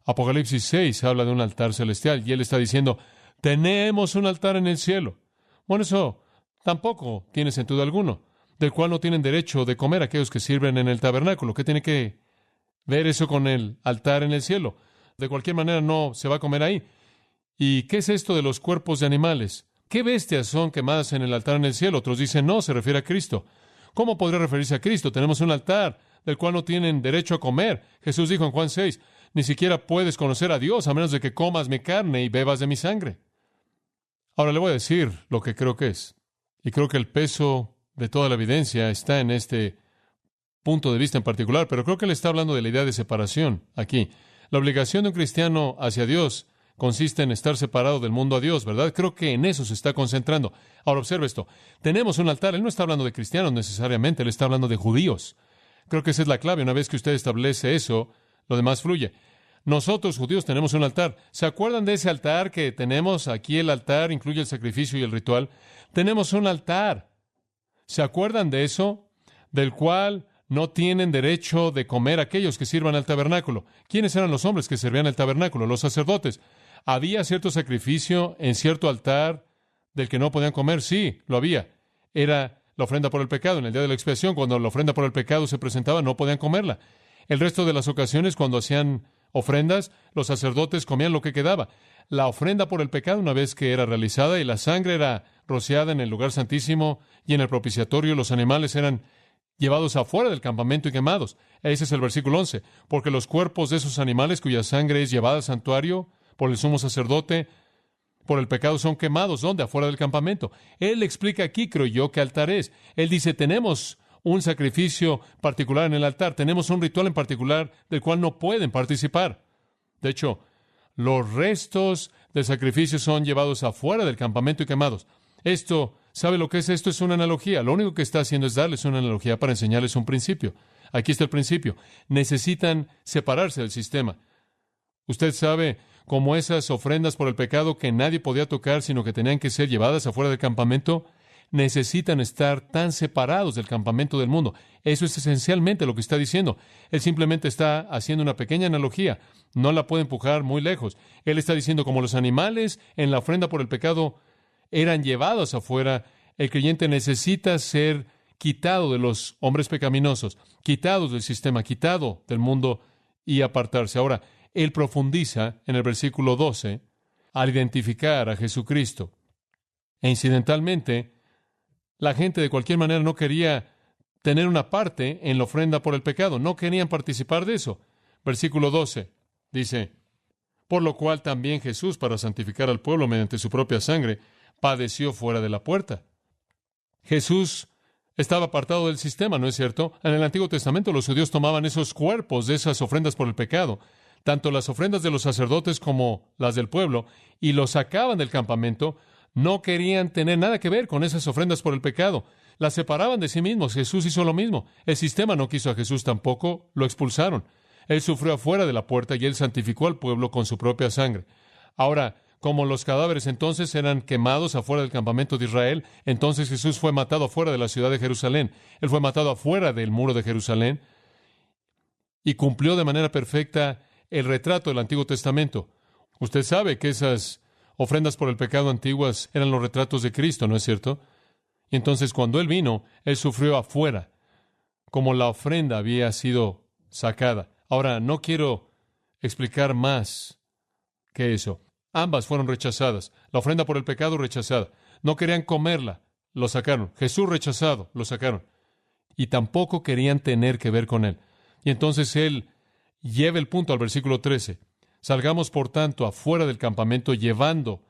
Apocalipsis 6 habla de un altar celestial, y él está diciendo, tenemos un altar en el cielo. Bueno, eso tampoco tiene sentido alguno, del cual no tienen derecho de comer aquellos que sirven en el tabernáculo. ¿Qué tiene que ver eso con el altar en el cielo? De cualquier manera no se va a comer ahí. ¿Y qué es esto de los cuerpos de animales? ¿Qué bestias son quemadas en el altar en el cielo? Otros dicen, no, se refiere a Cristo. ¿Cómo podría referirse a Cristo? Tenemos un altar del cual no tienen derecho a comer. Jesús dijo en Juan 6, ni siquiera puedes conocer a Dios a menos de que comas mi carne y bebas de mi sangre. Ahora le voy a decir lo que creo que es. Y creo que el peso de toda la evidencia está en este punto de vista en particular, pero creo que él está hablando de la idea de separación aquí. La obligación de un cristiano hacia Dios consiste en estar separado del mundo a Dios, ¿verdad? Creo que en eso se está concentrando. Ahora observe esto. Tenemos un altar. Él no está hablando de cristianos necesariamente, él está hablando de judíos. Creo que esa es la clave. Una vez que usted establece eso, lo demás fluye. Nosotros, judíos, tenemos un altar. ¿Se acuerdan de ese altar que tenemos? Aquí el altar incluye el sacrificio y el ritual. Tenemos un altar. ¿Se acuerdan de eso? Del cual no tienen derecho de comer aquellos que sirvan al tabernáculo. ¿Quiénes eran los hombres que servían al tabernáculo? Los sacerdotes. ¿Había cierto sacrificio en cierto altar del que no podían comer? Sí, lo había. Era la ofrenda por el pecado. En el día de la expiación, cuando la ofrenda por el pecado se presentaba, no podían comerla. El resto de las ocasiones, cuando hacían ofrendas, los sacerdotes comían lo que quedaba. La ofrenda por el pecado, una vez que era realizada y la sangre era rociada en el lugar santísimo y en el propiciatorio, los animales eran llevados afuera del campamento y quemados. Ese es el versículo 11. Porque los cuerpos de esos animales cuya sangre es llevada al santuario por el sumo sacerdote, por el pecado, son quemados. ¿Dónde? Afuera del campamento. Él explica aquí, creo yo, qué altar es. Él dice, tenemos un sacrificio particular en el altar, tenemos un ritual en particular del cual no pueden participar. De hecho, los restos del sacrificio son llevados afuera del campamento y quemados. Esto, ¿sabe lo que es esto? Es una analogía. Lo único que está haciendo es darles una analogía para enseñarles un principio. Aquí está el principio. Necesitan separarse del sistema. Usted sabe, como esas ofrendas por el pecado que nadie podía tocar, sino que tenían que ser llevadas afuera del campamento, necesitan estar tan separados del campamento del mundo. Eso es esencialmente lo que está diciendo. Él simplemente está haciendo una pequeña analogía. No la puede empujar muy lejos. Él está diciendo, como los animales en la ofrenda por el pecado eran llevados afuera, el creyente necesita ser quitado de los hombres pecaminosos, quitados del sistema, quitado del mundo y apartarse. Ahora, él profundiza en el versículo 12 al identificar a Jesucristo. E incidentalmente, la gente de cualquier manera no quería tener una parte en la ofrenda por el pecado. No querían participar de eso. Versículo 12 dice, por lo cual también Jesús, para santificar al pueblo mediante su propia sangre, padeció fuera de la puerta. Jesús estaba apartado del sistema, ¿no es cierto? En el Antiguo Testamento los judíos tomaban esos cuerpos de esas ofrendas por el pecado, tanto las ofrendas de los sacerdotes como las del pueblo, y los sacaban del campamento. No querían tener nada que ver con esas ofrendas por el pecado. Las separaban de sí mismos. Jesús hizo lo mismo. El sistema no quiso a Jesús tampoco. Lo expulsaron. Él sufrió afuera de la puerta y él santificó al pueblo con su propia sangre. Ahora, como los cadáveres entonces eran quemados afuera del campamento de Israel, entonces Jesús fue matado afuera de la ciudad de Jerusalén. Él fue matado afuera del muro de Jerusalén y cumplió de manera perfecta el retrato del Antiguo Testamento. Usted sabe que esas ofrendas por el pecado antiguas eran los retratos de Cristo, ¿no es cierto? Y entonces cuando Él vino, Él sufrió afuera, como la ofrenda había sido sacada. Ahora, no quiero explicar más que eso. Ambas fueron rechazadas. La ofrenda por el pecado rechazada. No querían comerla, lo sacaron. Jesús rechazado, lo sacaron. Y tampoco querían tener que ver con Él. Y entonces Él lleva el punto al versículo 13. Salgamos, por tanto, afuera del campamento llevando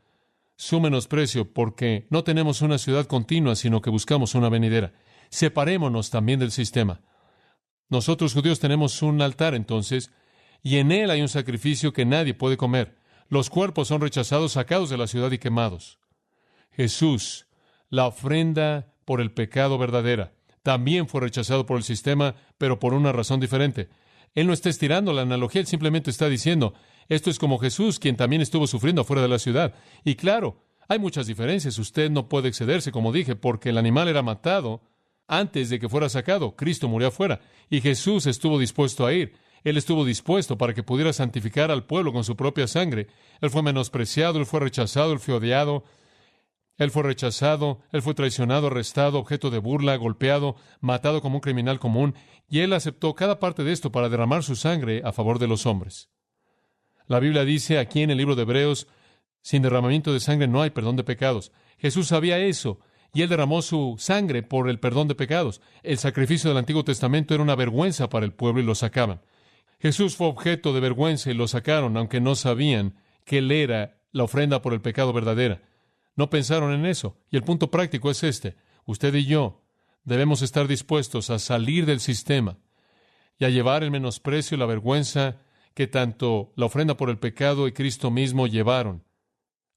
su menosprecio, porque no tenemos una ciudad continua, sino que buscamos una venidera. Separémonos también del sistema. Nosotros, judíos, tenemos un altar, entonces, y en él hay un sacrificio que nadie puede comer. Los cuerpos son rechazados, sacados de la ciudad y quemados. Jesús, la ofrenda por el pecado verdadera, también fue rechazado por el sistema, pero por una razón diferente. Él no está estirando la analogía, él simplemente está diciendo, esto es como Jesús, quien también estuvo sufriendo afuera de la ciudad. Y claro, hay muchas diferencias. Usted no puede excederse, como dije, porque el animal era matado antes de que fuera sacado. Cristo murió afuera y Jesús estuvo dispuesto a ir. Él estuvo dispuesto para que pudiera santificar al pueblo con su propia sangre. Él fue menospreciado, él fue rechazado, él fue odiado. Él fue rechazado, él fue traicionado, arrestado, objeto de burla, golpeado, matado como un criminal común, y él aceptó cada parte de esto para derramar su sangre a favor de los hombres. La Biblia dice aquí en el libro de Hebreos, sin derramamiento de sangre no hay perdón de pecados. Jesús sabía eso, y él derramó su sangre por el perdón de pecados. El sacrificio del Antiguo Testamento era una vergüenza para el pueblo y lo sacaban. Jesús fue objeto de vergüenza y lo sacaron, aunque no sabían que él era la ofrenda por el pecado verdadera. No pensaron en eso. Y el punto práctico es este. Usted y yo debemos estar dispuestos a salir del sistema y a llevar el menosprecio y la vergüenza que tanto la ofrenda por el pecado y Cristo mismo llevaron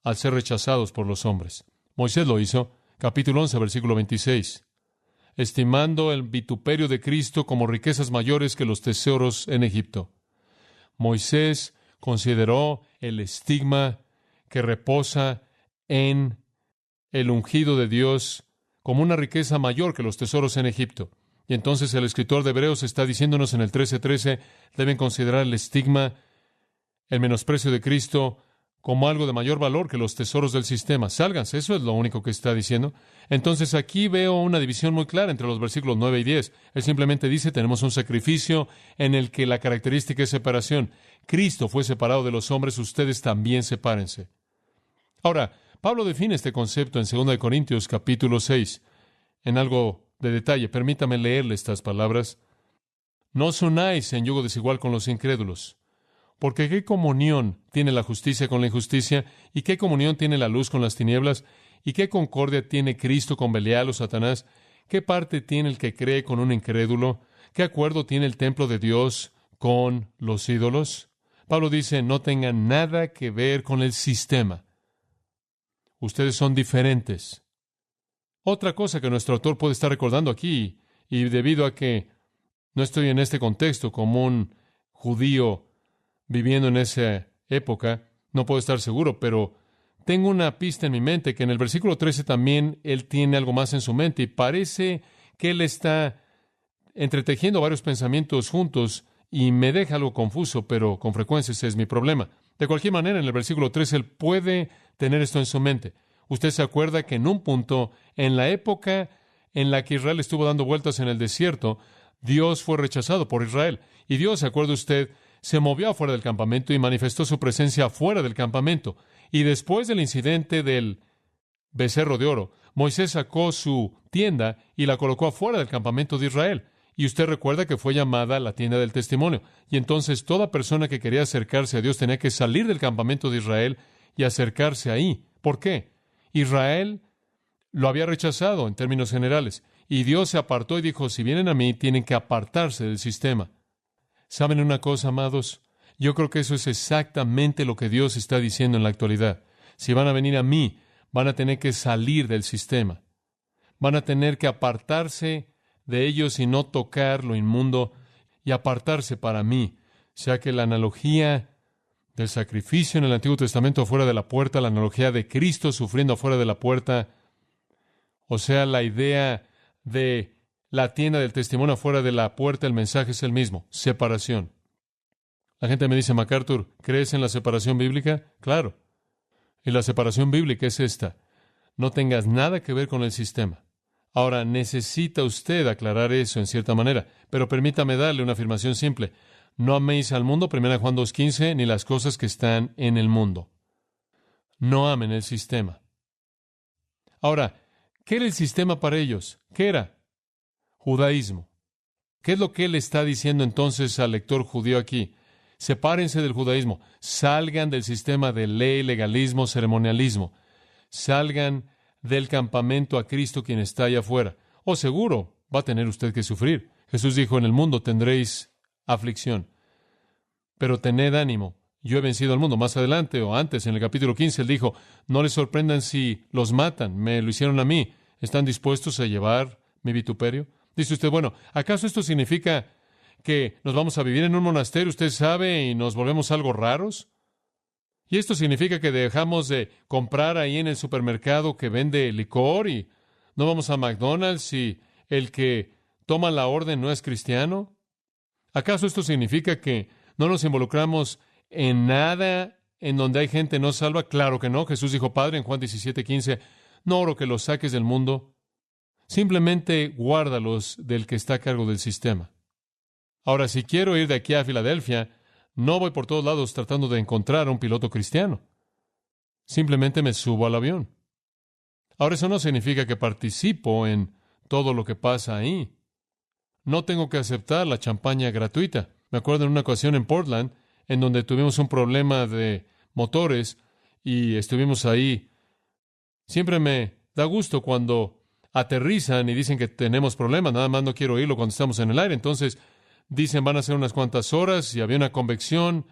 al ser rechazados por los hombres. Moisés lo hizo, capítulo 11, versículo 26, estimando el vituperio de Cristo como riquezas mayores que los tesoros en Egipto. Moisés consideró el estigma que reposa en el ungido de Dios como una riqueza mayor que los tesoros en Egipto. Y entonces el escritor de Hebreos está diciéndonos en el 13:13, deben considerar el estigma, el menosprecio de Cristo, como algo de mayor valor que los tesoros del sistema. Sálganse, eso es lo único que está diciendo. Entonces aquí veo una división muy clara entre los versículos 9 y 10. Él simplemente dice, tenemos un sacrificio en el que la característica es separación. Cristo fue separado de los hombres, ustedes también sepárense. Ahora, Pablo define este concepto en 2 Corintios capítulo 6, en algo de detalle. Permítame leerle estas palabras. No os unáis en yugo desigual con los incrédulos. Porque ¿qué comunión tiene la justicia con la injusticia? ¿Y qué comunión tiene la luz con las tinieblas? ¿Y qué concordia tiene Cristo con Belial o Satanás? ¿Qué parte tiene el que cree con un incrédulo? ¿Qué acuerdo tiene el templo de Dios con los ídolos? Pablo dice, no tengan nada que ver con el sistema. Ustedes son diferentes. Otra cosa que nuestro autor puede estar recordando aquí, y debido a que no estoy en este contexto como un judío viviendo en esa época, no puedo estar seguro, pero tengo una pista en mi mente que en el versículo 13 también él tiene algo más en su mente y parece que él está entretejiendo varios pensamientos juntos y me deja algo confuso, pero con frecuencia ese es mi problema. De cualquier manera, en el versículo 13 él puede tener esto en su mente. Usted se acuerda que en un punto, en la época en la que Israel estuvo dando vueltas en el desierto, Dios fue rechazado por Israel. Y Dios, ¿se acuerda usted?, se movió afuera del campamento y manifestó su presencia fuera del campamento. Y después del incidente del becerro de oro, Moisés sacó su tienda y la colocó afuera del campamento de Israel. Y usted recuerda que fue llamada la tienda del testimonio. Y entonces toda persona que quería acercarse a Dios tenía que salir del campamento de Israel y acercarse ahí. ¿Por qué? Israel lo había rechazado en términos generales. Y Dios se apartó y dijo, si vienen a mí, tienen que apartarse del sistema. ¿Saben una cosa, amados? Yo creo que eso es exactamente lo que Dios está diciendo en la actualidad. Si van a venir a mí, van a tener que salir del sistema. Van a tener que apartarse de ellos y no tocar lo inmundo y apartarse para mí. O sea que la analogía del sacrificio en el Antiguo Testamento afuera de la puerta, la analogía de Cristo sufriendo afuera de la puerta, o sea, la idea de la tienda del testimonio afuera de la puerta, el mensaje es el mismo, separación. La gente me dice, MacArthur, ¿crees en la separación bíblica? Claro. Y la separación bíblica es esta. No tengas nada que ver con el sistema. Ahora, necesita usted aclarar eso en cierta manera, pero permítame darle una afirmación simple. No améis al mundo, 1 Juan 2:15, ni las cosas que están en el mundo. No amen el sistema. Ahora, ¿qué era el sistema para ellos? ¿Qué era? Judaísmo. ¿Qué es lo que él está diciendo entonces al lector judío aquí? Sepárense del judaísmo, salgan del sistema de ley, legalismo, ceremonialismo, salgan del campamento a Cristo quien está allá afuera. O seguro va a tener usted que sufrir. Jesús dijo, en el mundo tendréis aflicción, pero tened ánimo, yo he vencido al mundo. Más adelante o antes, en el capítulo 15, él dijo, no les sorprendan si los matan, me lo hicieron a mí, ¿están dispuestos a llevar mi vituperio? Dice usted, bueno, ¿acaso esto significa que nos vamos a vivir en un monasterio, usted sabe, y nos volvemos algo raros? ¿Y esto significa que dejamos de comprar ahí en el supermercado que vende licor y no vamos a McDonald's y el que toma la orden no es cristiano? ¿Acaso esto significa que no nos involucramos en nada en donde hay gente no salva? Claro que no. Jesús dijo, Padre, en Juan 17:15, No oro que los saques del mundo. Simplemente guárdalos del que está a cargo del sistema. Ahora, si quiero ir de aquí a Filadelfia, no voy por todos lados tratando de encontrar a un piloto cristiano. Simplemente me subo al avión. Ahora, eso no significa que participo en todo lo que pasa ahí. No tengo que aceptar la champaña gratuita. Me acuerdo en una ocasión en Portland, en donde tuvimos un problema de motores y estuvimos ahí. Siempre me da gusto cuando aterrizan y dicen que tenemos problemas. Nada más no quiero oírlo cuando estamos en el aire. Entonces dicen van a ser unas cuantas horas y había una convección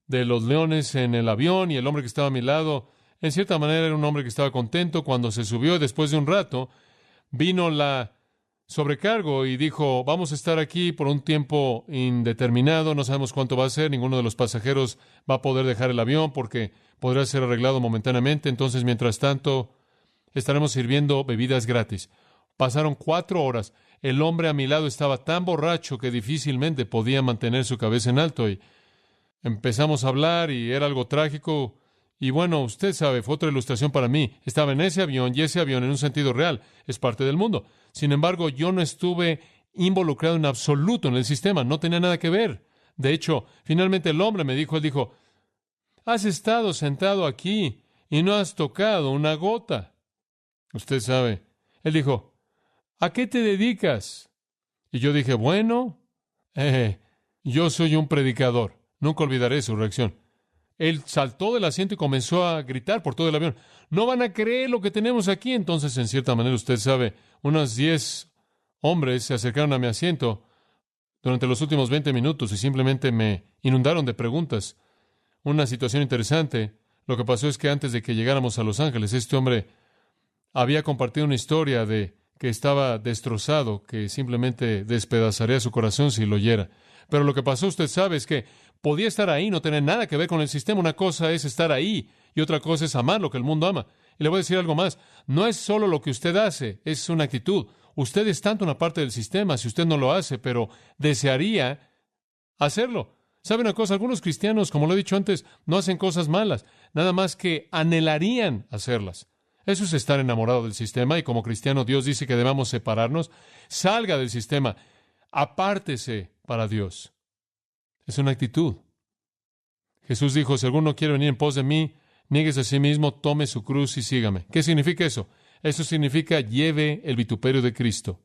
de los leones en el avión y el hombre que estaba a mi lado, en cierta manera era un hombre que estaba contento cuando se subió. Después de un rato vino la sobrecargo y dijo, vamos a estar aquí por un tiempo indeterminado, no sabemos cuánto va a ser, ninguno de los pasajeros va a poder dejar el avión porque podrá ser arreglado momentáneamente, entonces mientras tanto estaremos sirviendo bebidas gratis. Pasaron 4 horas, el hombre a mi lado estaba tan borracho que difícilmente podía mantener su cabeza en alto y empezamos a hablar y era algo trágico. Y bueno, usted sabe, fue otra ilustración para mí. Estaba en ese avión y ese avión en un sentido real es parte del mundo. Sin embargo, yo no estuve involucrado en absoluto en el sistema, no tenía nada que ver. De hecho, finalmente el hombre me dijo, él dijo, has estado sentado aquí y no has tocado una gota. Usted sabe. Él dijo, ¿a qué te dedicas? Y yo dije, bueno, yo soy un predicador. Nunca olvidaré su reacción. Él saltó del asiento y comenzó a gritar por todo el avión. No van a creer lo que tenemos aquí. Entonces, en cierta manera, usted sabe, unos 10 hombres se acercaron a mi asiento durante los últimos 20 minutos y simplemente me inundaron de preguntas. Una situación interesante. Lo que pasó es que antes de que llegáramos a Los Ángeles, este hombre había compartido una historia de que estaba destrozado, que simplemente despedazaría su corazón si lo oyera. Pero lo que pasó, usted sabe, es que podía estar ahí, no tener nada que ver con el sistema. Una cosa es estar ahí y otra cosa es amar lo que el mundo ama. Y le voy a decir algo más. No es solo lo que usted hace, es una actitud. Usted es tanto una parte del sistema si usted no lo hace, pero desearía hacerlo. ¿Sabe una cosa? Algunos cristianos, como lo he dicho antes, no hacen cosas malas, nada más que anhelarían hacerlas. Eso es estar enamorado del sistema y como cristiano Dios dice que debamos separarnos. Salga del sistema, apártese para Dios. Es una actitud. Jesús dijo, si alguno quiere venir en pos de mí, niéguese a sí mismo, tome su cruz y sígame. ¿Qué significa eso? Eso significa lleve el vituperio de Cristo.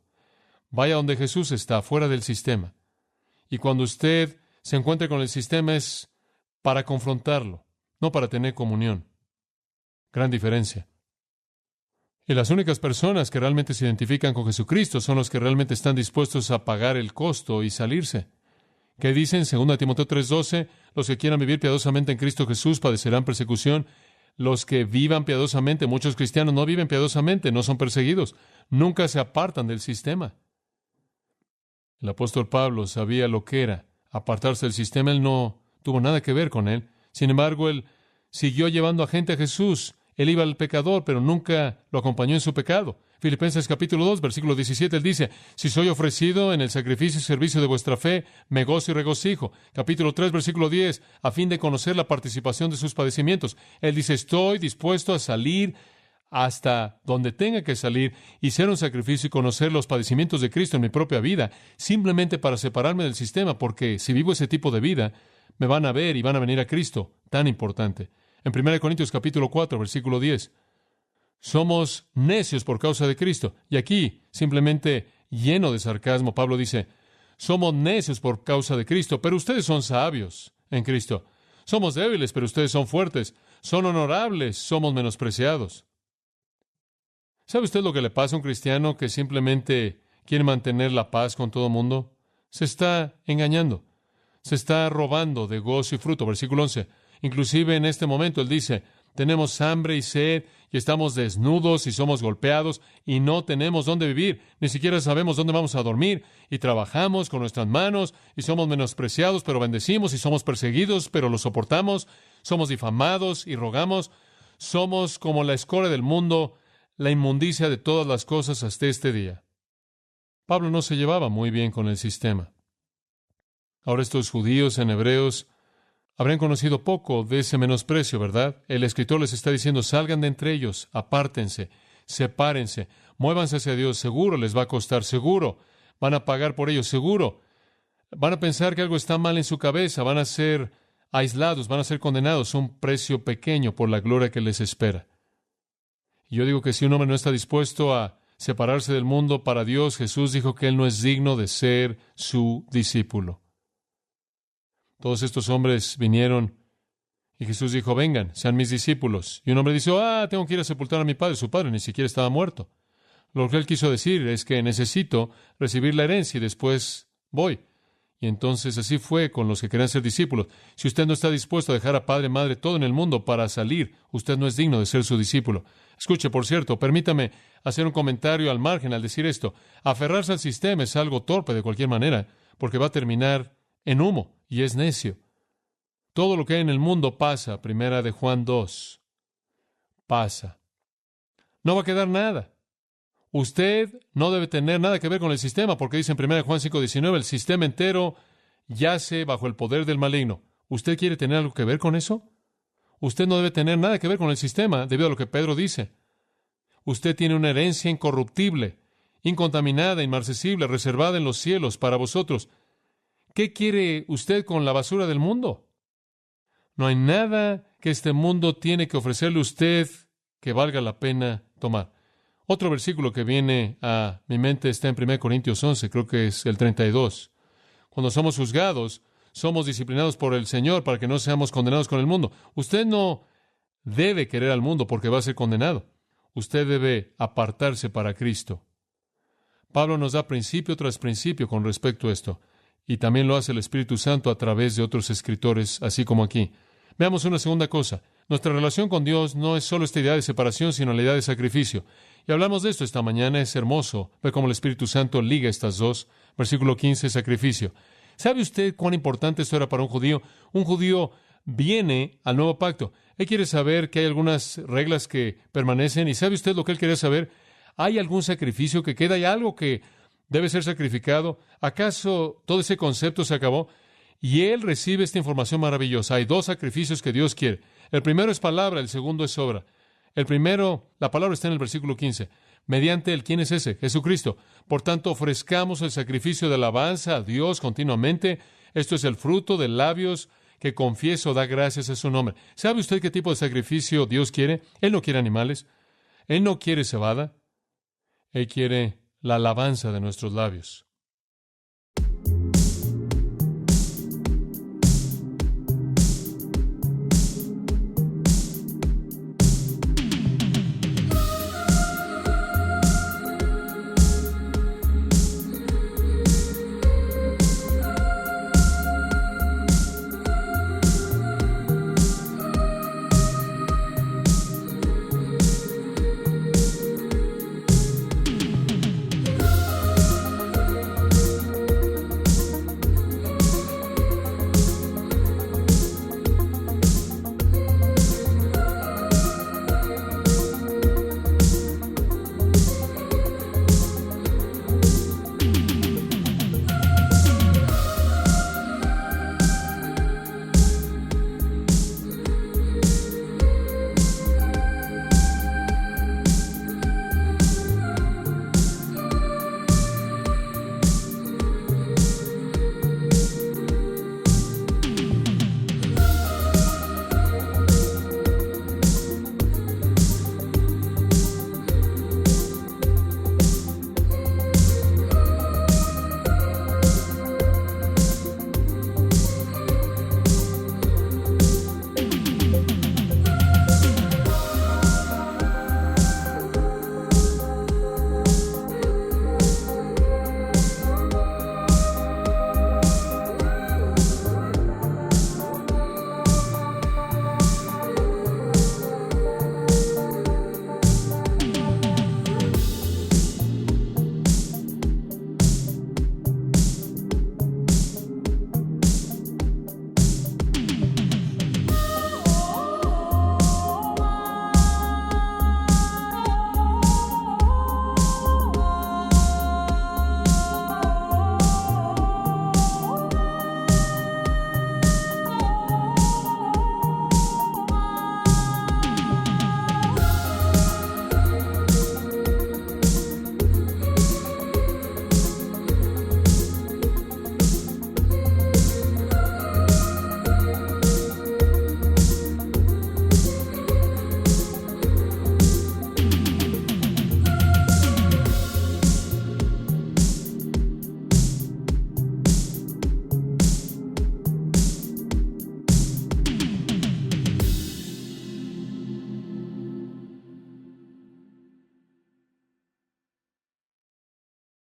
Vaya donde Jesús está, fuera del sistema. Y cuando usted se encuentre con el sistema es para confrontarlo, no para tener comunión. Gran diferencia. Y las únicas personas que realmente se identifican con Jesucristo son los que realmente están dispuestos a pagar el costo y salirse. ¿Qué dicen? 2 Timoteo 3:12, los que quieran vivir piadosamente en Cristo Jesús padecerán persecución. Los que vivan piadosamente, muchos cristianos no viven piadosamente, no son perseguidos, nunca se apartan del sistema. El apóstol Pablo sabía lo que era apartarse del sistema, él no tuvo nada que ver con él. Sin embargo, él siguió llevando a gente a Jesús. Él iba al pecador, pero nunca lo acompañó en su pecado. Filipenses capítulo 2, versículo 17, él dice, si soy ofrecido en el sacrificio y servicio de vuestra fe, me gozo y regocijo. Capítulo 3, versículo 10, a fin de conocer la participación de sus padecimientos. Él dice, estoy dispuesto a salir hasta donde tenga que salir y ser un sacrificio y conocer los padecimientos de Cristo en mi propia vida, simplemente para separarme del sistema, porque si vivo ese tipo de vida, me van a ver y van a venir a Cristo. Tan importante. En 1 Corintios capítulo 4, versículo 10, somos necios por causa de Cristo. Y aquí, simplemente lleno de sarcasmo, Pablo dice, somos necios por causa de Cristo, pero ustedes son sabios en Cristo. Somos débiles, pero ustedes son fuertes. Son honorables, somos menospreciados. ¿Sabe usted lo que le pasa a un cristiano que simplemente quiere mantener la paz con todo el mundo? Se está engañando. Se está robando de gozo y fruto. Versículo 11. Inclusive en este momento él dice, tenemos hambre y sed y estamos desnudos y somos golpeados y no tenemos dónde vivir, ni siquiera sabemos dónde vamos a dormir y trabajamos con nuestras manos y somos menospreciados, pero bendecimos y somos perseguidos, pero lo soportamos, somos difamados y rogamos, somos como la escoria del mundo, la inmundicia de todas las cosas hasta este día. Pablo no se llevaba muy bien con el sistema. Ahora estos judíos en Hebreos habrán conocido poco de ese menosprecio, ¿verdad? El escritor les está diciendo, salgan de entre ellos, apártense, Sepárense, muévanse hacia Dios, seguro les va a costar, seguro van a pagar por ello, seguro van a pensar que algo está mal en su cabeza, van a ser aislados, van a ser condenados a un precio pequeño por la gloria que les espera. Y yo digo que si un hombre no está dispuesto a separarse del mundo para Dios, Jesús dijo que él no es digno de ser su discípulo. Todos estos hombres vinieron y Jesús dijo, vengan, sean mis discípulos. Y un hombre dice, tengo que ir a sepultar a mi padre. Su padre ni siquiera estaba muerto. Lo que él quiso decir es que necesito recibir la herencia y después voy. Y entonces así fue con los que querían ser discípulos. Si usted no está dispuesto a dejar a padre, madre, todo en el mundo para salir, usted no es digno de ser su discípulo. Escuche, por cierto, permítame hacer un comentario al margen al decir esto. Aferrarse al sistema es algo torpe de cualquier manera, porque va a terminar en humo y es necio. Todo lo que hay en el mundo pasa, primera de Juan 2, pasa. No va a quedar nada. Usted no debe tener nada que ver con el sistema, porque dice en 1 Juan 5:19, el sistema entero yace bajo el poder del maligno. ¿Usted quiere tener algo que ver con eso? Usted no debe tener nada que ver con el sistema, debido a lo que Pedro dice. Usted tiene una herencia incorruptible, incontaminada, inmarcesible, reservada en los cielos para vosotros. ¿Qué quiere usted con la basura del mundo? No hay nada que este mundo tiene que ofrecerle a usted que valga la pena tomar. Otro versículo que viene a mi mente está en 1 Corintios 11, creo que es el 32. Cuando somos juzgados, somos disciplinados por el Señor para que no seamos condenados con el mundo. Usted no debe querer al mundo porque va a ser condenado. Usted debe apartarse para Cristo. Pablo nos da principio tras principio con respecto a esto, y también lo hace el Espíritu Santo a través de otros escritores, así como aquí. Veamos una segunda cosa. Nuestra relación con Dios no es solo esta idea de separación, sino la idea de sacrificio. Y hablamos de esto esta mañana. Es hermoso ver cómo el Espíritu Santo liga estas dos. Versículo 15, sacrificio. ¿Sabe usted cuán importante esto era para un judío? Un judío viene al nuevo pacto. Él quiere saber que hay algunas reglas que permanecen. ¿Y sabe usted lo que él quería saber? ¿Hay algún sacrificio que queda? ¿Hay algo que debe ser sacrificado? ¿Acaso todo ese concepto se acabó? Y él recibe esta información maravillosa. Hay dos sacrificios que Dios quiere. El primero es palabra, el segundo es obra. El primero, la palabra está en el versículo 15. Mediante él, ¿quién es ese? Jesucristo. Por tanto, ofrezcamos el sacrificio de alabanza a Dios continuamente. Esto es el fruto de labios que confieso, da gracias a su nombre. ¿Sabe usted qué tipo de sacrificio Dios quiere? Él no quiere animales. Él no quiere cebada. Él quiere la alabanza de nuestros labios.